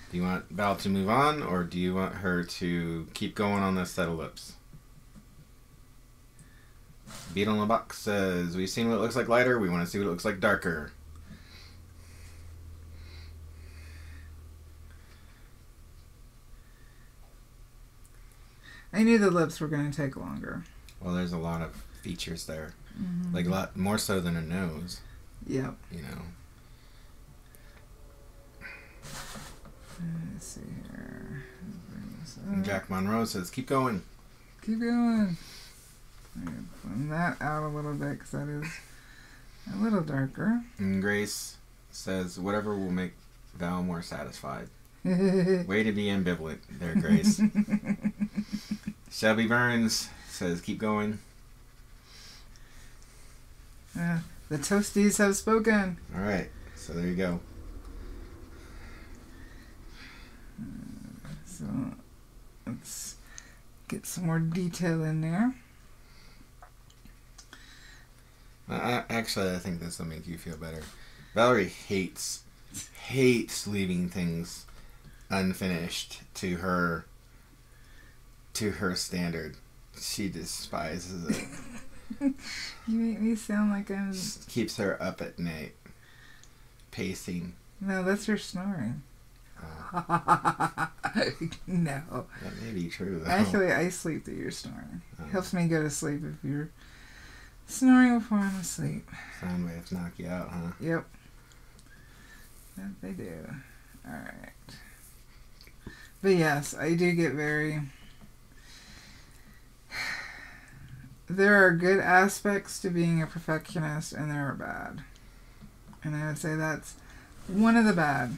do you want Val to move on, or do you want her to keep going on this set of lips? Beetle in the box says, we've seen what it looks like lighter, we want to see what it looks like darker. I knew the lips were going to take longer. Well, there's a lot of features there. Mm-hmm. Like a lot more so than a nose. Yep. You know. Let's see here. And Jack Monroe says, keep going. Keep going. I'm going to blend that out a little bit because that is a little darker. And Grace says, whatever will make Val more satisfied. Way to be ambivalent there, Grace. Shelby Burns says, keep going. The toasties have spoken. All right, so there you go. So let's get some more detail in there. Actually, I think this will make you feel better. Valarie hates leaving things unfinished to her standard. She despises it. You make me sound like I'm... Just keeps her up at night, pacing. No, that's your snoring. No. That may be true, though. Actually, I sleep through your snoring. Oh. Helps me go to sleep if you're snoring before I'm asleep. Sound waves knock you out, huh? Yep. That they do. Alright. But yes, I do get very... There are good aspects to being a perfectionist, and there are bad. And I would say that's one of the bad.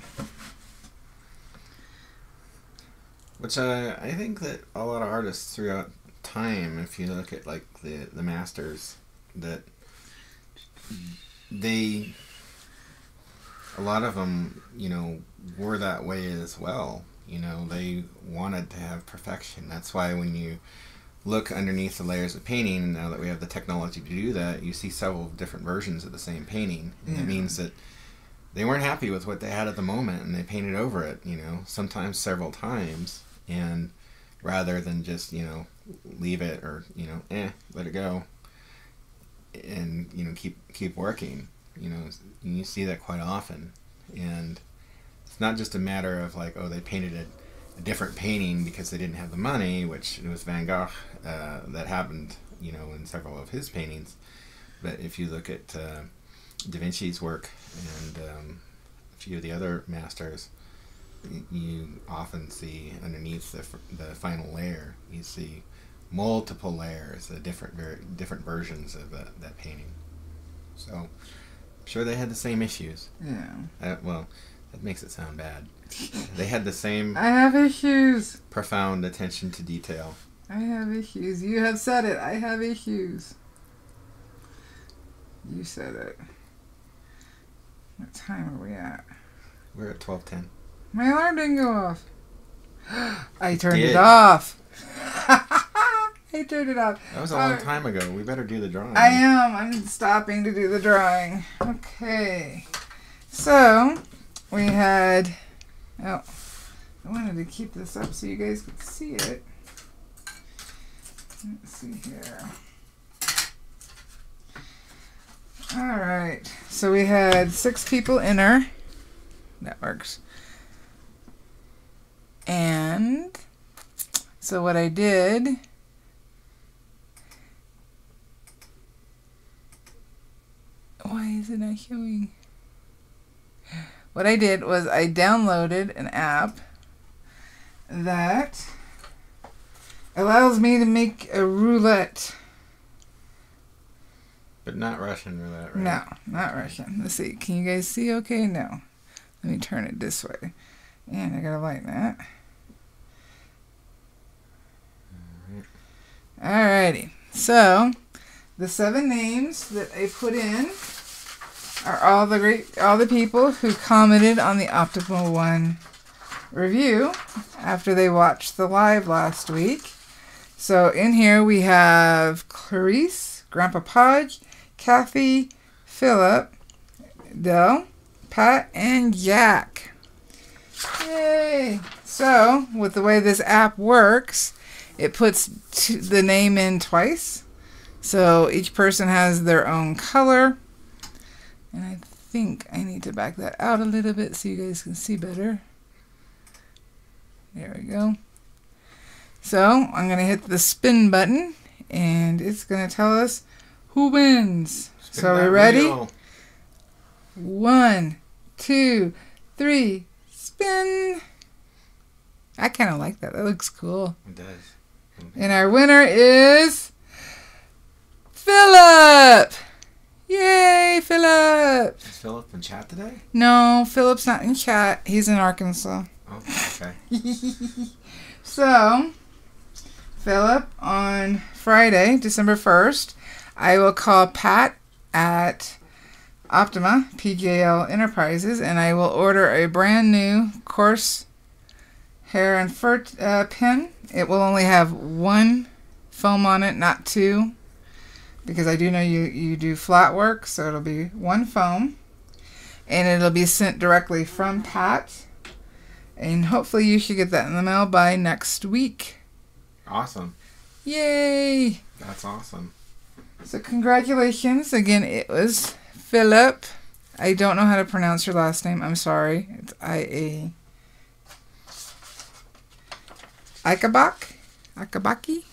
Which I think that a lot of artists throughout time, if you look at like the masters, that a lot of them, you know, were that way as well. You know, they wanted to have perfection. That's why when you look underneath the layers of painting, now that we have the technology to do that, you see several different versions of the same painting. And it means that they weren't happy with what they had at the moment, and they painted over it, you know, sometimes several times, and rather than just, you know, leave it or, you know, let it go, and, you know, keep working. You know, you see that quite often. And it's not just a matter of like, oh, they painted a different painting because they didn't have the money, which it was Van Gogh that happened, you know, in several of his paintings. But if you look at Da Vinci's work and a few of the other masters, you often see underneath the final layer, you see multiple layers, different versions of that painting. So I'm sure they had the same issues. Yeah. Well, that makes it sound bad. They had the same... I have issues. Profound attention to detail. I have issues. You have said it. I have issues. You said it. What time are we at? We're at 12:10. My alarm didn't go off. I turned it off. I turned it off. That was a long time ago. We better do the drawing. I am. I'm stopping to do the drawing. Okay. So, we had... Oh, I wanted to keep this up so you guys could see it. Let's see here. Alright, so we had 6 people enter. That works. And so what I did... Why is it not showing? What I did was I downloaded an app that allows me to make a roulette. But not Russian roulette, right? No, not Russian. Let's see. Can you guys see okay? No. Let me turn it this way. And I gotta light that. Alrighty. So, The 7 names that I put in are all the people who commented on the Optima 1 review after they watched the live last week. So in here we have Clarice, Grandpa Podge, Kathy, Philip, Dell, Pat, and Jack. Yay! So, with the way this app works, it puts the name in twice. So, each person has their own color. And I think I need to back that out a little bit so you guys can see better. There we go. So, I'm going to hit the spin button, and it's going to tell us who wins. So, are we ready? Wheel. 1, 2, 3, spin. I kind of like that. That looks cool. It does. And our winner is Philip. Yay, Philip. Is Philip in chat today? No, Philip's not in chat. He's in Arkansas. Oh, okay. So, Philip, on Friday, December 1st, I will call Pat at Optima, PJL Enterprises, and I will order a brand new coarse hair and fur pin. It will only have 1 foam on it, not 2, because I do know you do flat work, so it'll be 1 foam, and it'll be sent directly from Pat, and hopefully you should get that in the mail by next week. Awesome. Yay! That's awesome. So congratulations. Again, it was Philip. I don't know how to pronounce your last name. I'm sorry. It's I-A. Akabaki?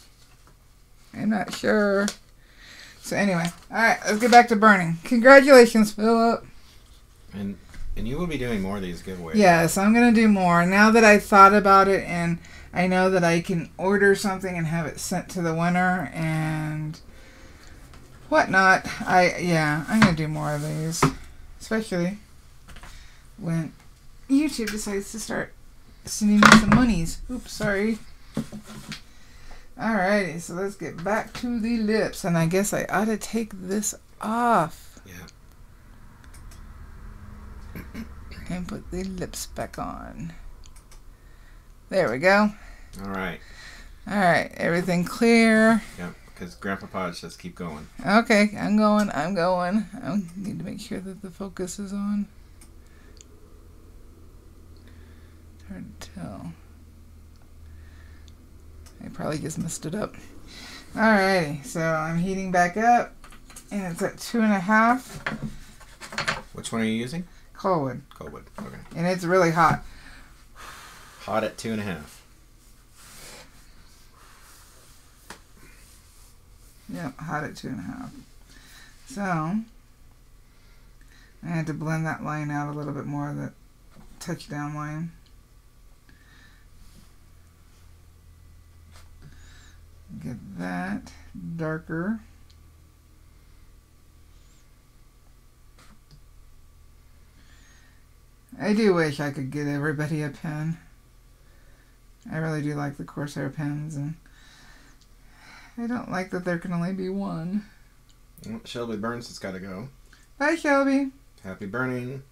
I'm not sure. So anyway. Alright, let's get back to burning. Congratulations, Philip. And you will be doing more of these giveaways. Yes, I'm going to do more. Now that I thought about it and I know that I can order something and have it sent to the winner and whatnot, I'm going to do more of these. Especially when YouTube decides to start sending me some monies. Oops, sorry. Alrighty, so let's get back to the lips. And I guess I ought to take this off. Yeah. And put the lips back on. There we go. Alright. Alright, everything clear. Yep, because Grandpa Podge says keep going. Okay, I'm going. I need to make sure that the focus is on. Hard to tell. I probably just messed it up. Alrighty, so I'm heating back up, and it's at 2.5. Which one are you using? Colwood. Colwood, okay. And it's really hot. Hot at 2.5. Yep, hot at 2.5. So, I had to blend that line out a little bit more, that touchdown line. Get that darker. I do wish I could get everybody a pen. I really do like the Corsair pens, and I don't like that there can only be one. Well, Shelby Burns has got to go. Bye, Shelby. Happy burning.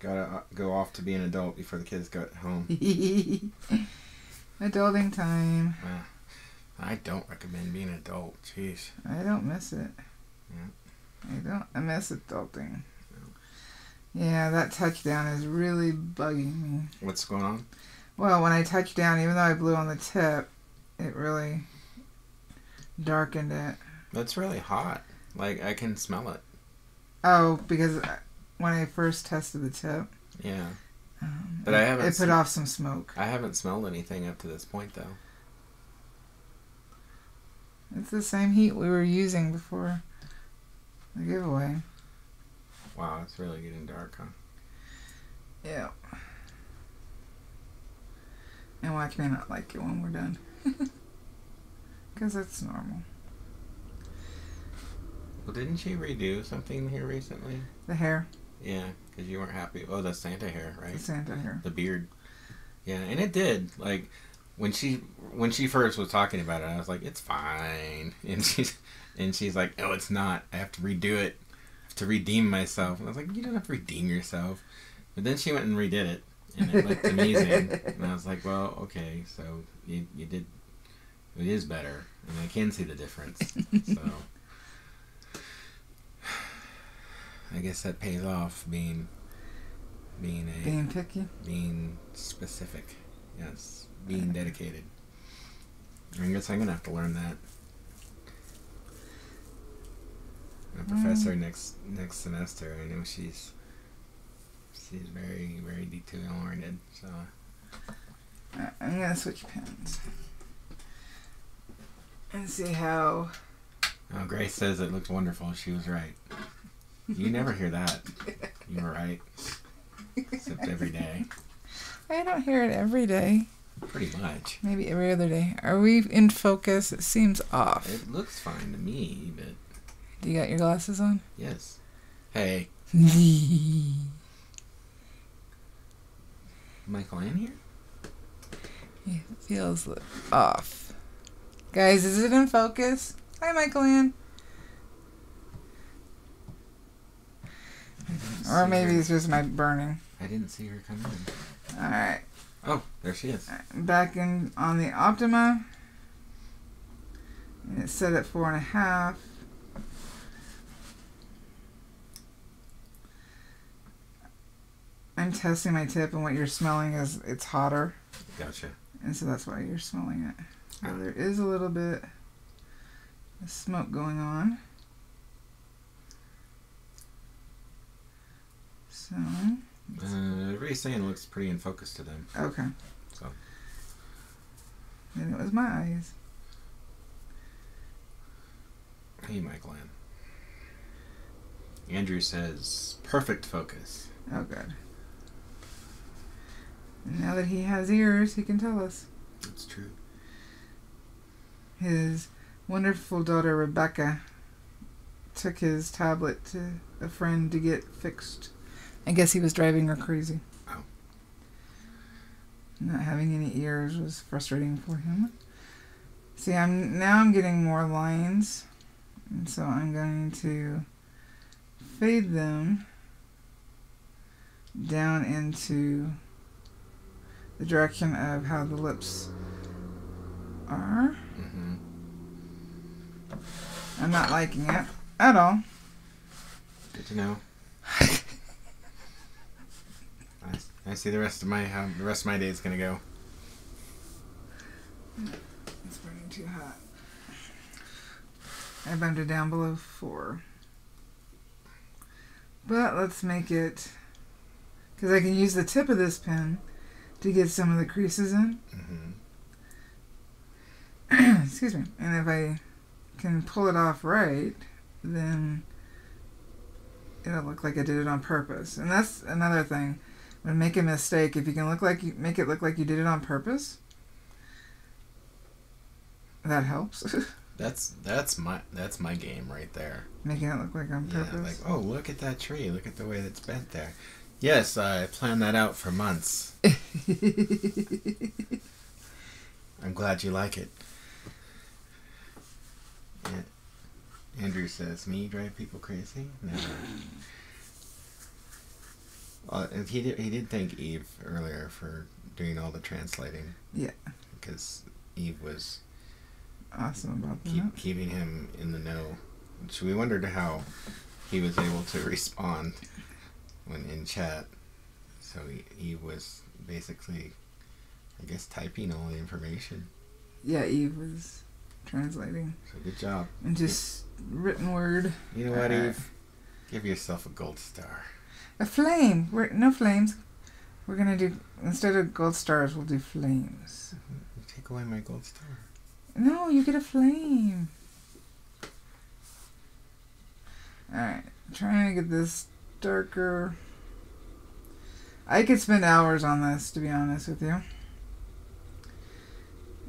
Gotta go off to be an adult before the kids got home. Adulting time. I don't recommend being an adult. Jeez. I don't miss it. Yeah. I miss adulting. Yeah, that touchdown is really bugging me. What's going on? Well, when I touched down, even though I blew on the tip, it really darkened it. That's really hot. Like, I can smell it. Oh, because when I first tested the tip, yeah. But I haven't. It put off some smoke. I haven't smelled anything up to this point, though. It's the same heat we were using before the giveaway. Wow, it's really getting dark, huh? Yeah. And watch me not like it when we're done. Because that's normal. Well, didn't she redo something here recently? The hair. Yeah, because you weren't happy. Oh, the Santa hair, right? The Santa hair. The beard. Yeah, and it did. Like, when she first was talking about it, I was like, it's fine. And And she's like, "Oh, it's not. I have to redo it. I have to redeem myself." And I was like, "You don't have to redeem yourself." But then she went and redid it, and it looked amazing. And I was like, "Well, okay, so you did. It is better, and I can see the difference." So I guess that pays off being picky, being specific. Yes, being dedicated. I guess I'm gonna have to learn that. My professor next semester, I know she's very, very detail oriented. So I'm gonna switch pens and see how. Oh, Grace says it looks wonderful. She was right. You never hear that. You were right. Except every day. I don't hear it every day. Pretty much. Maybe every other day. Are we in focus? It seems off. It looks fine to me, but... Do you got your glasses on? Yes. Hey. Michael in here? It feels off. Guys, is it in focus? Hi, Michael Ann. Or maybe it's just my burning. I didn't see her come in. Alright. Oh, there she is. Back in on the Optima. And it's set at 4.5. I'm testing my tip, and what you're smelling is it's hotter. Gotcha. And so that's why you're smelling it. So there is a little bit of smoke going on. So everybody's saying it looks pretty in focus to them. okay. So Then it was my eyes. hey, Michael Ann. Andrew says perfect focus. Oh, good. And now that he has ears, he can tell us. That's true. His wonderful daughter Rebecca took his tablet to a friend to get fixed. I guess he was driving her crazy. Oh. Not having any ears was frustrating for him. See, I'm getting more lines, and so I'm going to fade them down into the direction of how the lips are. Mm-hmm. I'm not liking it at all. Good to know. I see how the rest of my day is gonna go. It's burning too hot. I bumped it down below 4. But let's make it, because I can use the tip of this pen to get some of the creases in. Mm-hmm. Excuse me. And if I can pull it off right, then it'll look like I did it on purpose. And that's another thing. When make a mistake, if you can make it look like you did it on purpose, that helps. That's my game right there. Making it look like on purpose. Yeah, like, oh, look at that tree. Look at the way that's bent there. Yes, I planned that out for months. I'm glad you like it. Yeah. Andrew says, me drive people crazy? Never. He did thank Eve earlier for doing all the translating. Yeah. Because Eve was awesome about that. Keeping him in the know. So we wondered how he was able to respond when in chat. So he was basically, I guess, typing all the information. Yeah, Eve was translating. So good job. And just written word. You know what, Eve? Give yourself a gold star. A flame. No flames. We're going to do, instead of gold stars, we'll do flames. You take away my gold star. No, you get a flame. Alright, trying to get this darker. I could spend hours on this, to be honest with you.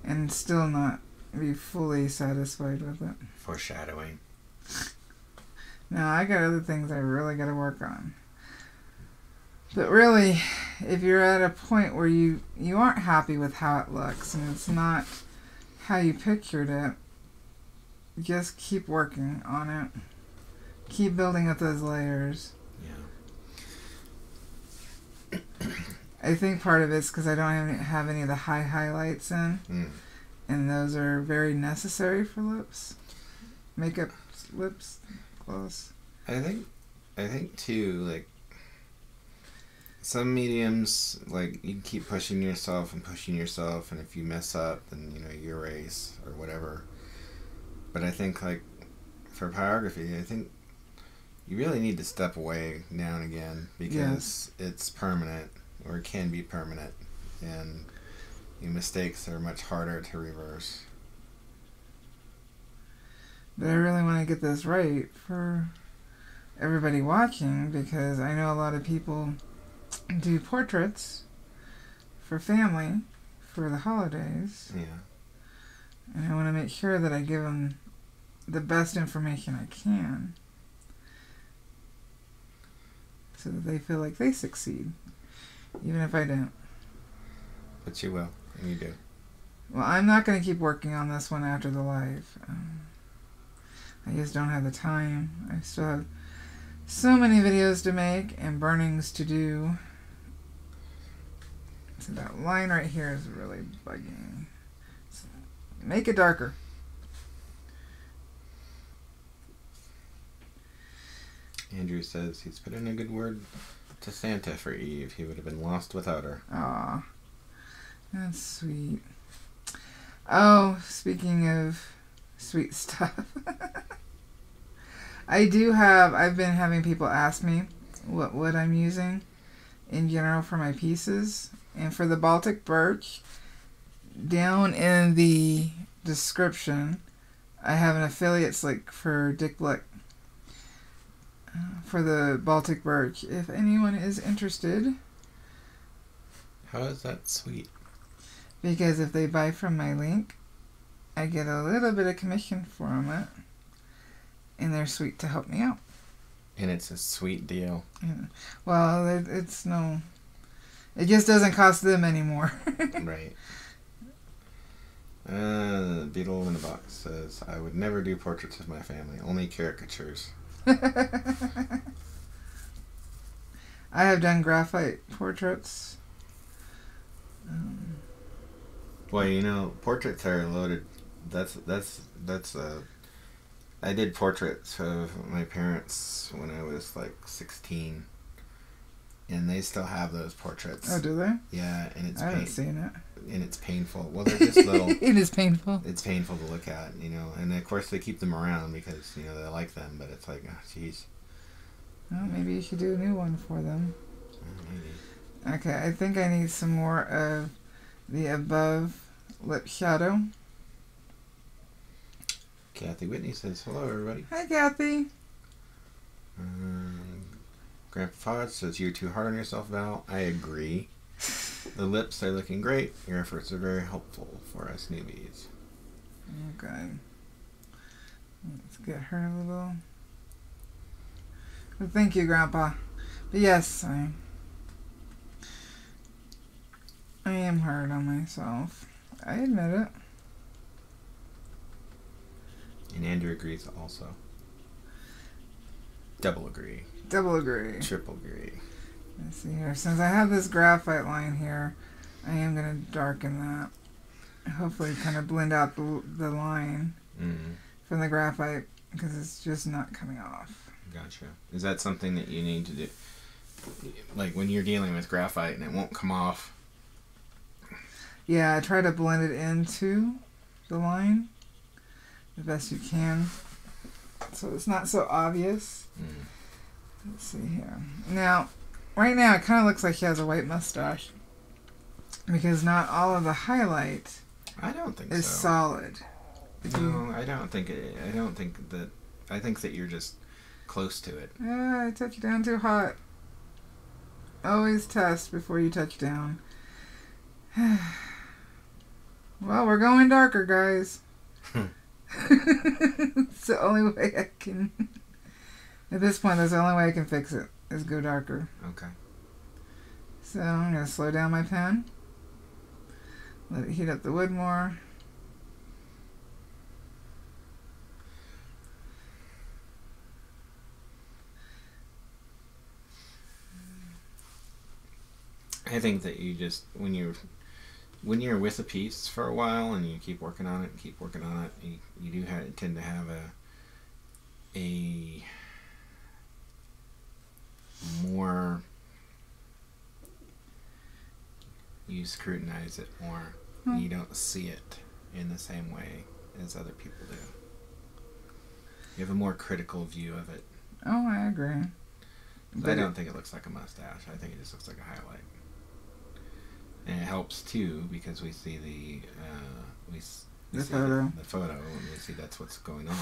And still not be fully satisfied with it. Foreshadowing. No, I got other things I really got to work on. But really, if you're at a point where you aren't happy with how it looks, and it's not how you pictured it, just keep working on it. Keep building up those layers. Yeah. I think part of it's because I don't have any of the high highlights in. And those are very necessary for lips. Makeup, lips, gloss. I think too, like, some mediums, like, you keep pushing yourself, and if you mess up, then, you know, you erase or whatever. But I think, like, for pyrography, I think you really need to step away now and again, because it's permanent, or it can be permanent, and your mistakes are much harder to reverse. But I really want to get this right for everybody watching, because I know a lot of people do portraits for family for the holidays. Yeah. And I want to make sure that I give them the best information I can, so that they feel like they succeed, even if I don't. But you will, and you do. Well, I'm not going to keep working on this one after the live. I just don't have the time. I still have so many videos to make and burnings to do. So that line right here is really bugging. So make it darker. Andrew says he's put in a good word to Santa for Eve. He would have been lost without her. Aw, that's sweet. Oh, speaking of sweet stuff. I've been having people ask me what wood I'm using in general for my pieces. And for the Baltic birch, down in the description, I have an affiliate's link for Dick Blick for the Baltic birch, if anyone is interested. How is that sweet? Because if they buy from my link, I get a little bit of commission from it. And they're sweet to help me out. And it's a sweet deal. Yeah. Well, it's no... It just doesn't cost them anymore. Right. The Beetle in the Box says, I would never do portraits of my family, only caricatures. I have done graphite portraits. Well, you know, portraits are loaded. I did portraits of my parents when I was like 16, and they still have those portraits. Oh, do they? Yeah, and I haven't seen it. And it's painful. Well, they're just little. It is painful. It's painful to look at, you know. And of course they keep them around because, you know, they like them. But it's like, oh, jeez. Well, maybe you should do a new one for them. Maybe. Okay, I think I need some more of the above lip shadow. Kathy Whitney says, hello, everybody. Hi, Kathy. Grandpa Fodge says, you're too hard on yourself, Val. I agree. The lips are looking great. Your efforts are very helpful for us newbies. Okay. Let's get her a little... Well, thank you, Grandpa. But yes, I am hard on myself. I admit it. And Andrew agrees also. Double agree. Double agree. Triple agree. Let's see here. Since I have this graphite line here, I am going to darken that. Hopefully kind of blend out the line from the graphite, because it's just not coming off. Gotcha. Is that something that you need to do? Like when you're dealing with graphite and it won't come off? Yeah, I try to blend it into the line the best you can, so it's not so obvious. Let's see here. Now, right now it kind of looks like he has a white mustache, because not all of the highlight is solid. No, I don't think that. I think that you're just close to it. I touch down too hot. Always test before you touch down. Well, we're going darker, guys. It's the only way I can... At this point, that's the only way I can fix it, is go darker. Okay. So I'm going to slow down my pen. Let it heat up the wood more. I think that you just when you're with a piece for a while and you keep working on it, you do tend to have a more, you scrutinize it more. You don't see it in the same way as other people do. You have a more critical view of it. Oh, I agree. But I don't think it looks like a mustache. I think it just looks like a highlight. And it helps too because we see the photo, and we see that's what's going on.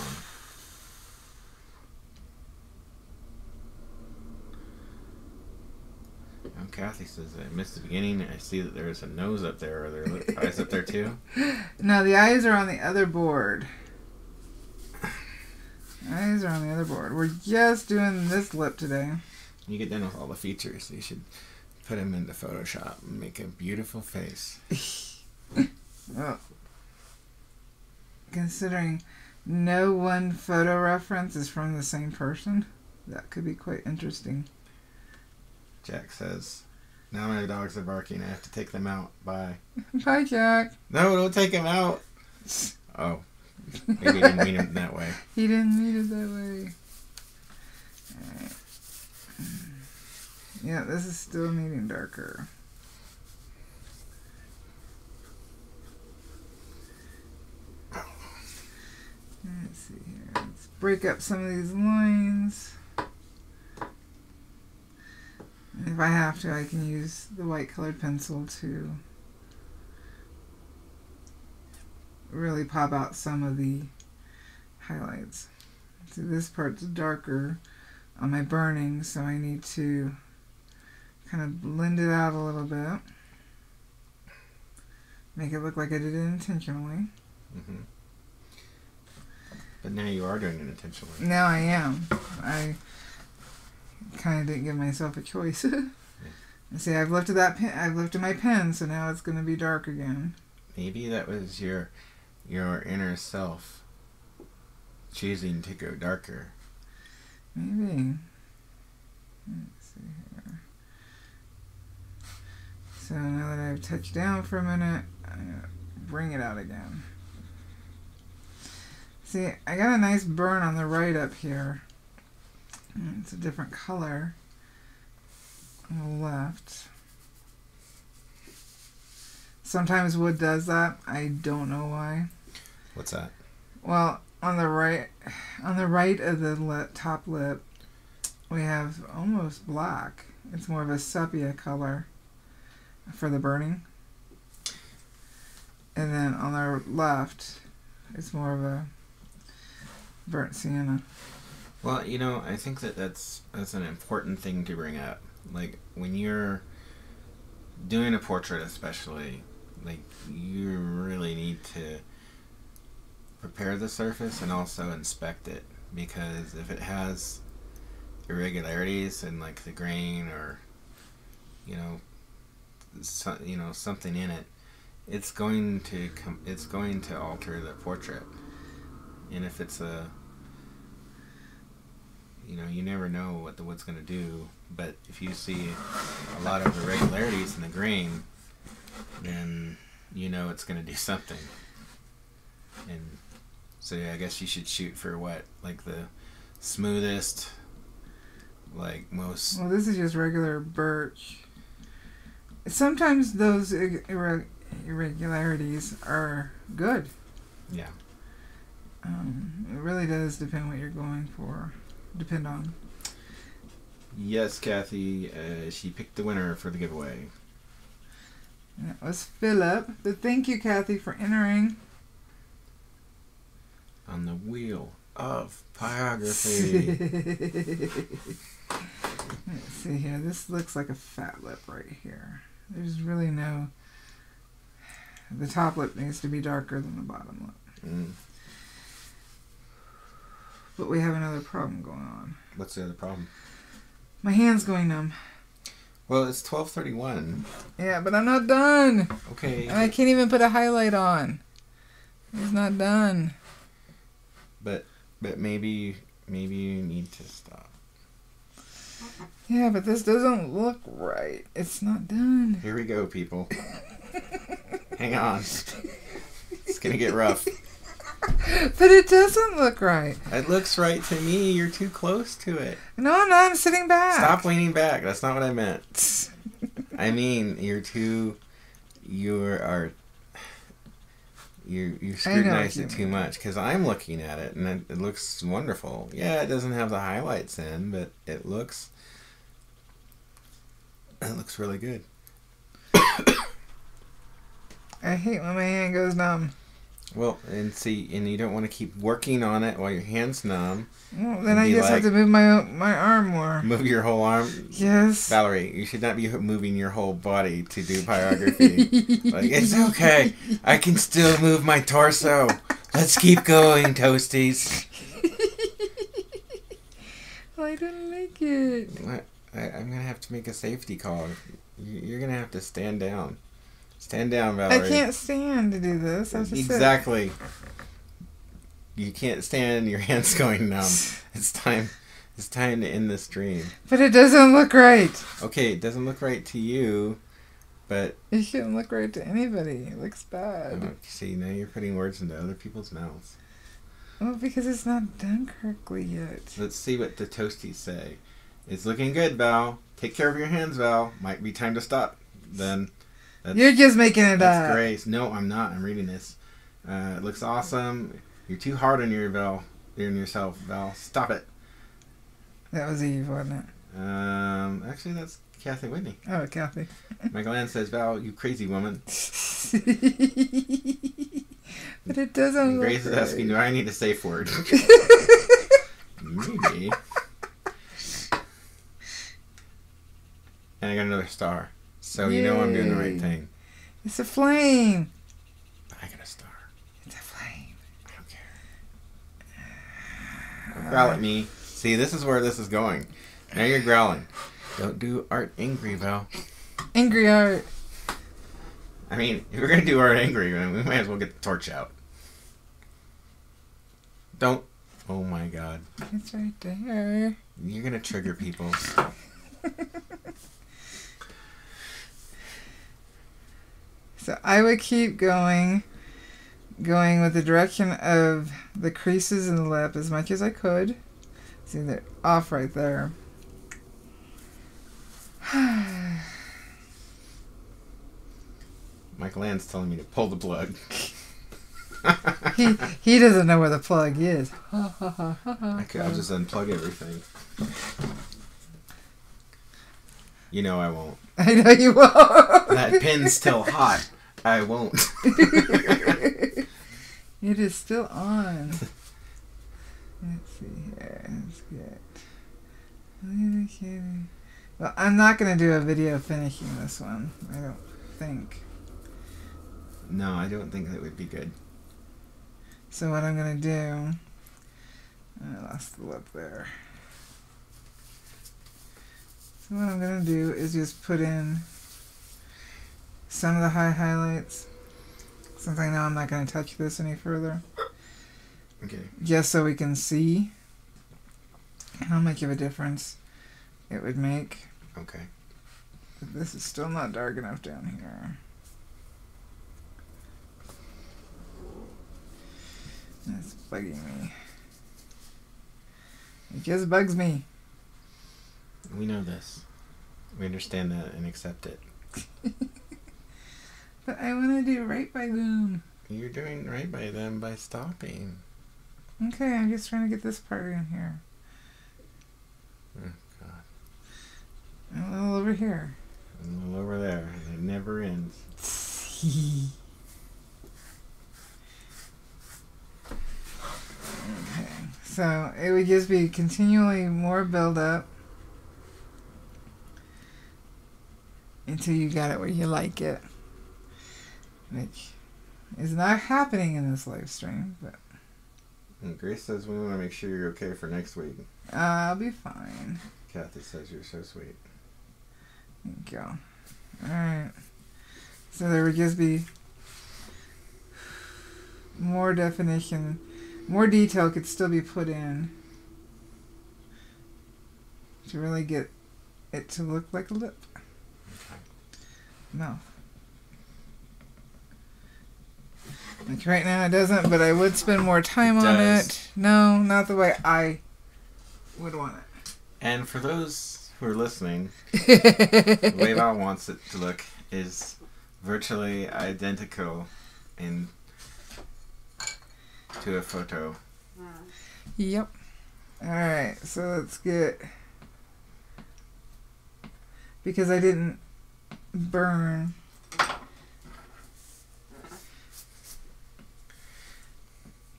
Oh, Kathy says I missed the beginning. I see that there's a nose up there. Are there eyes up there too? No, the eyes are on the other board. Eyes are on the other board. We're just doing this lip today. You get done with all the features. You should put them into Photoshop and make a beautiful face. Well, considering no one photo reference is from the same person, that could be quite interesting. Jack says, now my dogs are barking. I have to take them out. Bye. Bye, Jack. No, don't take him out. Oh. Maybe he didn't mean it that way. He didn't mean it that way. Alright. Yeah, this is still needing darker. Let's see here. Let's break up some of these lines. And if I have to, I can use the white colored pencil to really pop out some of the highlights. See, this part's darker on my burning, so I need to kind of blend it out a little bit. Make it look like I did it intentionally. Mm-hmm. But now you are doing it intentionally. Now I am. I kind of didn't give myself a choice. See, I've lifted that pen. I've lifted my pen, so now it's going to be dark again. Maybe that was your inner self choosing to go darker. Maybe. Let's see here. So now that I've touched down for a minute, I'm going to bring it out again. See, I got a nice burn on the right up here. It's a different color on the left. Sometimes wood does that. I don't know why. What's that? Well, on the right of the top lip, we have almost black. It's more of a sepia color for the burning. And then on the left, it's more of a burnt sienna. Well, I think that's an important thing to bring up. Like, when you're doing a portrait especially, like, you really need to prepare the surface and also inspect it, because if it has irregularities in, like, the grain or something in it, it's going to alter the portrait. And if it's you never know what the wood's going to do, but if you see a lot of irregularities in the grain, then it's going to do something. And so I guess you should shoot for like the smoothest, like most... Well, this is just regular birch. Sometimes those irregularities are good. Yeah. It really does depend what you're going for. Depend on. Yes, Kathy, she picked the winner for the giveaway. And that was Philip. But thank you, Kathy, for entering. On the wheel of pyrography. Let's see here. This looks like a fat lip right here. There's really no... The top lip needs to be darker than the bottom lip. Mm. But we have another problem going on. What's the other problem? My hand's going numb. Well, it's 12:31. Yeah, but I'm not done. Okay. And I can't even put a highlight on. It's not done. But maybe you need to stop. Yeah, but this doesn't look right. It's not done. Here we go, people. Hang on. It's gonna get rough. But it doesn't look right. It looks right to me. You're too close to it. No, I'm not. I'm sitting back. Stop leaning back. That's not what I meant. I mean, you scrutinize it too much, because I'm looking at it and it looks wonderful. Yeah, it doesn't have the highlights in, but it looks really good. I hate when my hand goes numb. Well, and you don't want to keep working on it while your hand's numb. Well, then I guess I have to move my arm more. Move your whole arm? Yes. Valerie, you should not be moving your whole body to do pyrography. Like, it's okay. I can still move my torso. Let's keep going, Toasties. Well, I didn't make it. I'm going to have to make a safety call. You're going to have to stand down. Stand down, Valerie. I can't stand to do this. I have to exactly. Sit. You can't stand. Your hand's going numb. It's time to end this dream. But it doesn't look right. Okay, it doesn't look right to you, but it shouldn't look right to anybody. It looks bad. Oh, see, now you're putting words into other people's mouths. Well, because it's not done correctly yet. Let's see what the Toasties say. It's looking good, Val. Take care of your hands, Val. Might be time to stop. Then. You're just making it up. That's great. No, I'm not. I'm reading this. It looks awesome. You're too hard on yourself, Val. Stop it. That was Eve, wasn't it? Actually, that's Kathy Whitney. Oh, Kathy. Michael Ann says, Val, you crazy woman. But it doesn't look Grace is asking, do I need a safe word? Maybe. And I got another star. So you know I'm doing the right thing. It's a flame. I got a star. It's a flame. I don't care. Don't growl at me. See, this is where this is going. Now you're growling. Don't do art angry, Val. Angry art. I mean, if we're going to do art angry, then we might as well get the torch out. Don't. Oh my god. It's right there. You're going to trigger people. So I would keep going with the direction of the creases in the lip as much as I could. See, they're off right there. Michael Ann's telling me to pull the plug. he doesn't know where the plug is. I'll just unplug everything. You know I won't. I know you won't. That pin's still hot. I won't. It is still on. Let's see here. Let's get. Well, I'm not going to do a video finishing this one. I don't think. No, I don't think that would be good. So what I'm going to do... I lost the lip there. So what I'm going to do is just put in some of the highlights. Since I know I'm not going to touch this any further. Okay. Just so we can see how much of a difference it would make. Okay. But this is still not dark enough down here. That's bugging me. It just bugs me. We know this. We understand that and accept it. But I want to do right by them. You're doing right by them by stopping. Okay, I'm just trying to get this part in here. Oh, God. And a little over here. And a little over there. And it never ends. Okay, so it would just be continually more build up until you got it where you like it, which is not happening in this live stream. But and Grace says we want to make sure you're okay for next week. I'll be fine. Kathy says you're so sweet. Thank you. Alright. So there would just be more definition. More detail could still be put in to really get it to look like a lip. Mouth. Like right now it doesn't, but I would spend more time on it. No, not the way I would want it. And for those who are listening, the way Val wants it to look is virtually identical to a photo. Yep. Alright, so let's get... Because I didn't burn...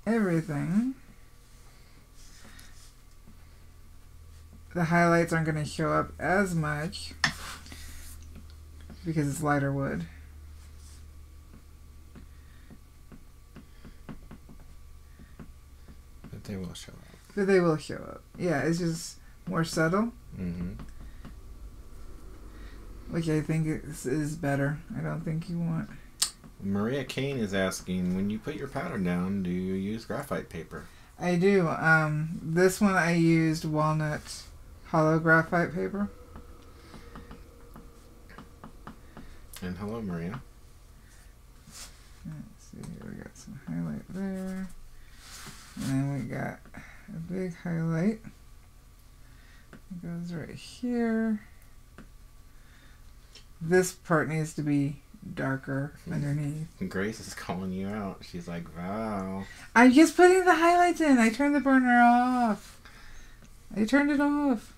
everything. The highlights aren't going to show up as much because it's lighter wood. But they will show up. But they will show up. Yeah, it's just more subtle. Mm-hmm. Which I think is better. I don't think you want... Maria Kane is asking, when you put your powder down, do you use graphite paper? I do. This one I used Walnut hollow graphite paper. And hello, Maria. Let's see here. We got some highlight there. And then we got a big highlight. It goes right here. This part needs to be darker underneath. Grace is calling you out. She's like, wow. I'm just putting the highlights in. I turned the burner off. I turned it off.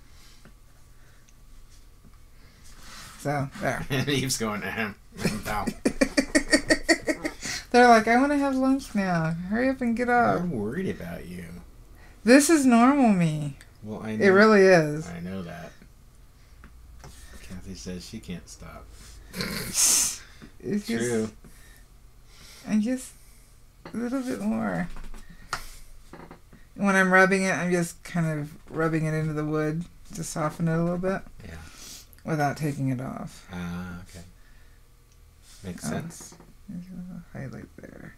So, there. And Eve's going to him. Down. They're like, I want to have lunch now. Hurry up and get up. I'm worried about you. This is normal me. Well, I know. It really is. I know that. Kathy says she can't stop. It's true. I just a little bit more. When I'm rubbing it, I'm just kind of rubbing it into the wood to soften it a little bit. Yeah. Without taking it off. Ah, okay. Makes sense. There's a little highlight there.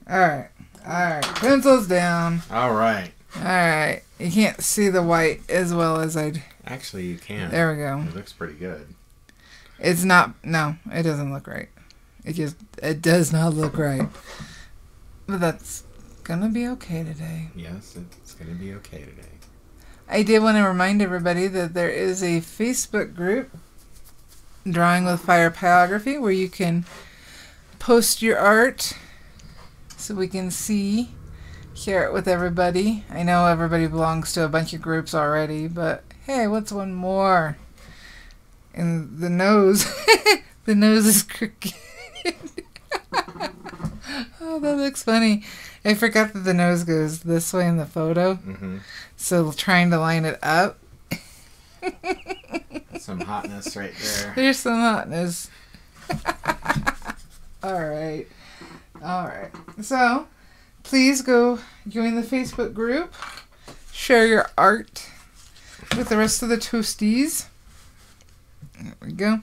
Alright. Alright. Pencils down. Alright. Alright. You can't see the white as well as I'd... Actually, you can. There we go. It looks pretty good. It's not... No, it doesn't look right. It does not look right. But that's gonna be okay today. Yes, it's gonna be okay today. I did want to remind everybody that there is a Facebook group, Drawing with Fire Pyrography, where you can post your art so we can see, share it with everybody. I know everybody belongs to a bunch of groups already, but hey, what's one more? And the nose, the nose is crooked. Oh, that looks funny. I forgot that the nose goes this way in the photo. Mm-hmm. So trying to line it up. Some hotness right there. There's some hotness. Alright. Alright. So, please go join the Facebook group. Share your art with the rest of the toasties. There we go.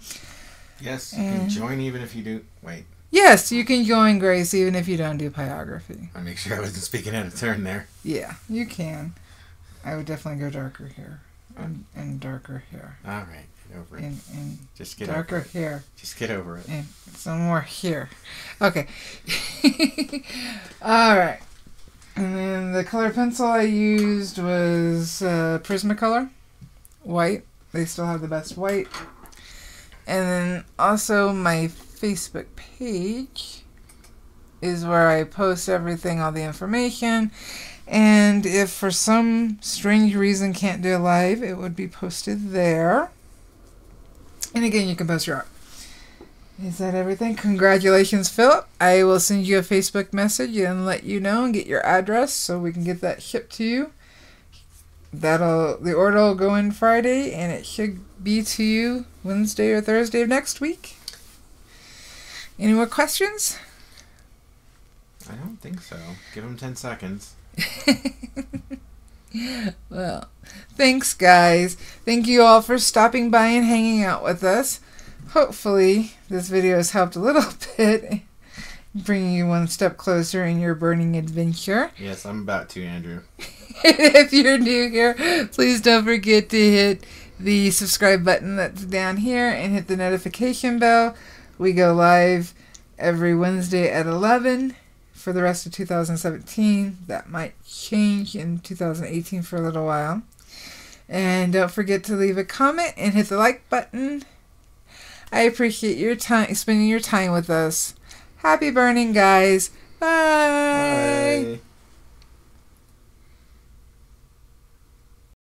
Yes, you can join even if you do... Wait. Yes, you can join Grace even if you don't do pyrography. I make sure I wasn't speaking out of turn there. Yeah, you can. I would definitely go darker here. And darker here. All right, get over it. And just get darker over it. here. Just get over it. And some more here. Okay. Alright. And then the color pencil I used was Prismacolor. White. They still have the best white. And then also my Facebook page is where I post everything, all the information. And if for some strange reason can't do a live, it would be posted there. And again, you can post your art. Is that everything? Congratulations, Philip. I will send you a Facebook message and let you know and get your address so we can get that shipped to you. The order will go in Friday and it should be to you Wednesday or Thursday of next week. Any more questions? I don't think so. Give them 10 seconds. Well, thanks, guys. Thank you all for stopping by and hanging out with us. Hopefully, this video has helped a little bit, bringing you one step closer in your burning adventure. Yes, I'm about to, Andrew. If you're new here, please don't forget to hit the subscribe button that's down here and hit the notification bell. We go live every Wednesday at 11 for the rest of 2017. That might change in 2018 for a little while. And don't forget to leave a comment and hit the like button. I appreciate your time, spending your time with us. Happy burning, guys. Bye. Bye.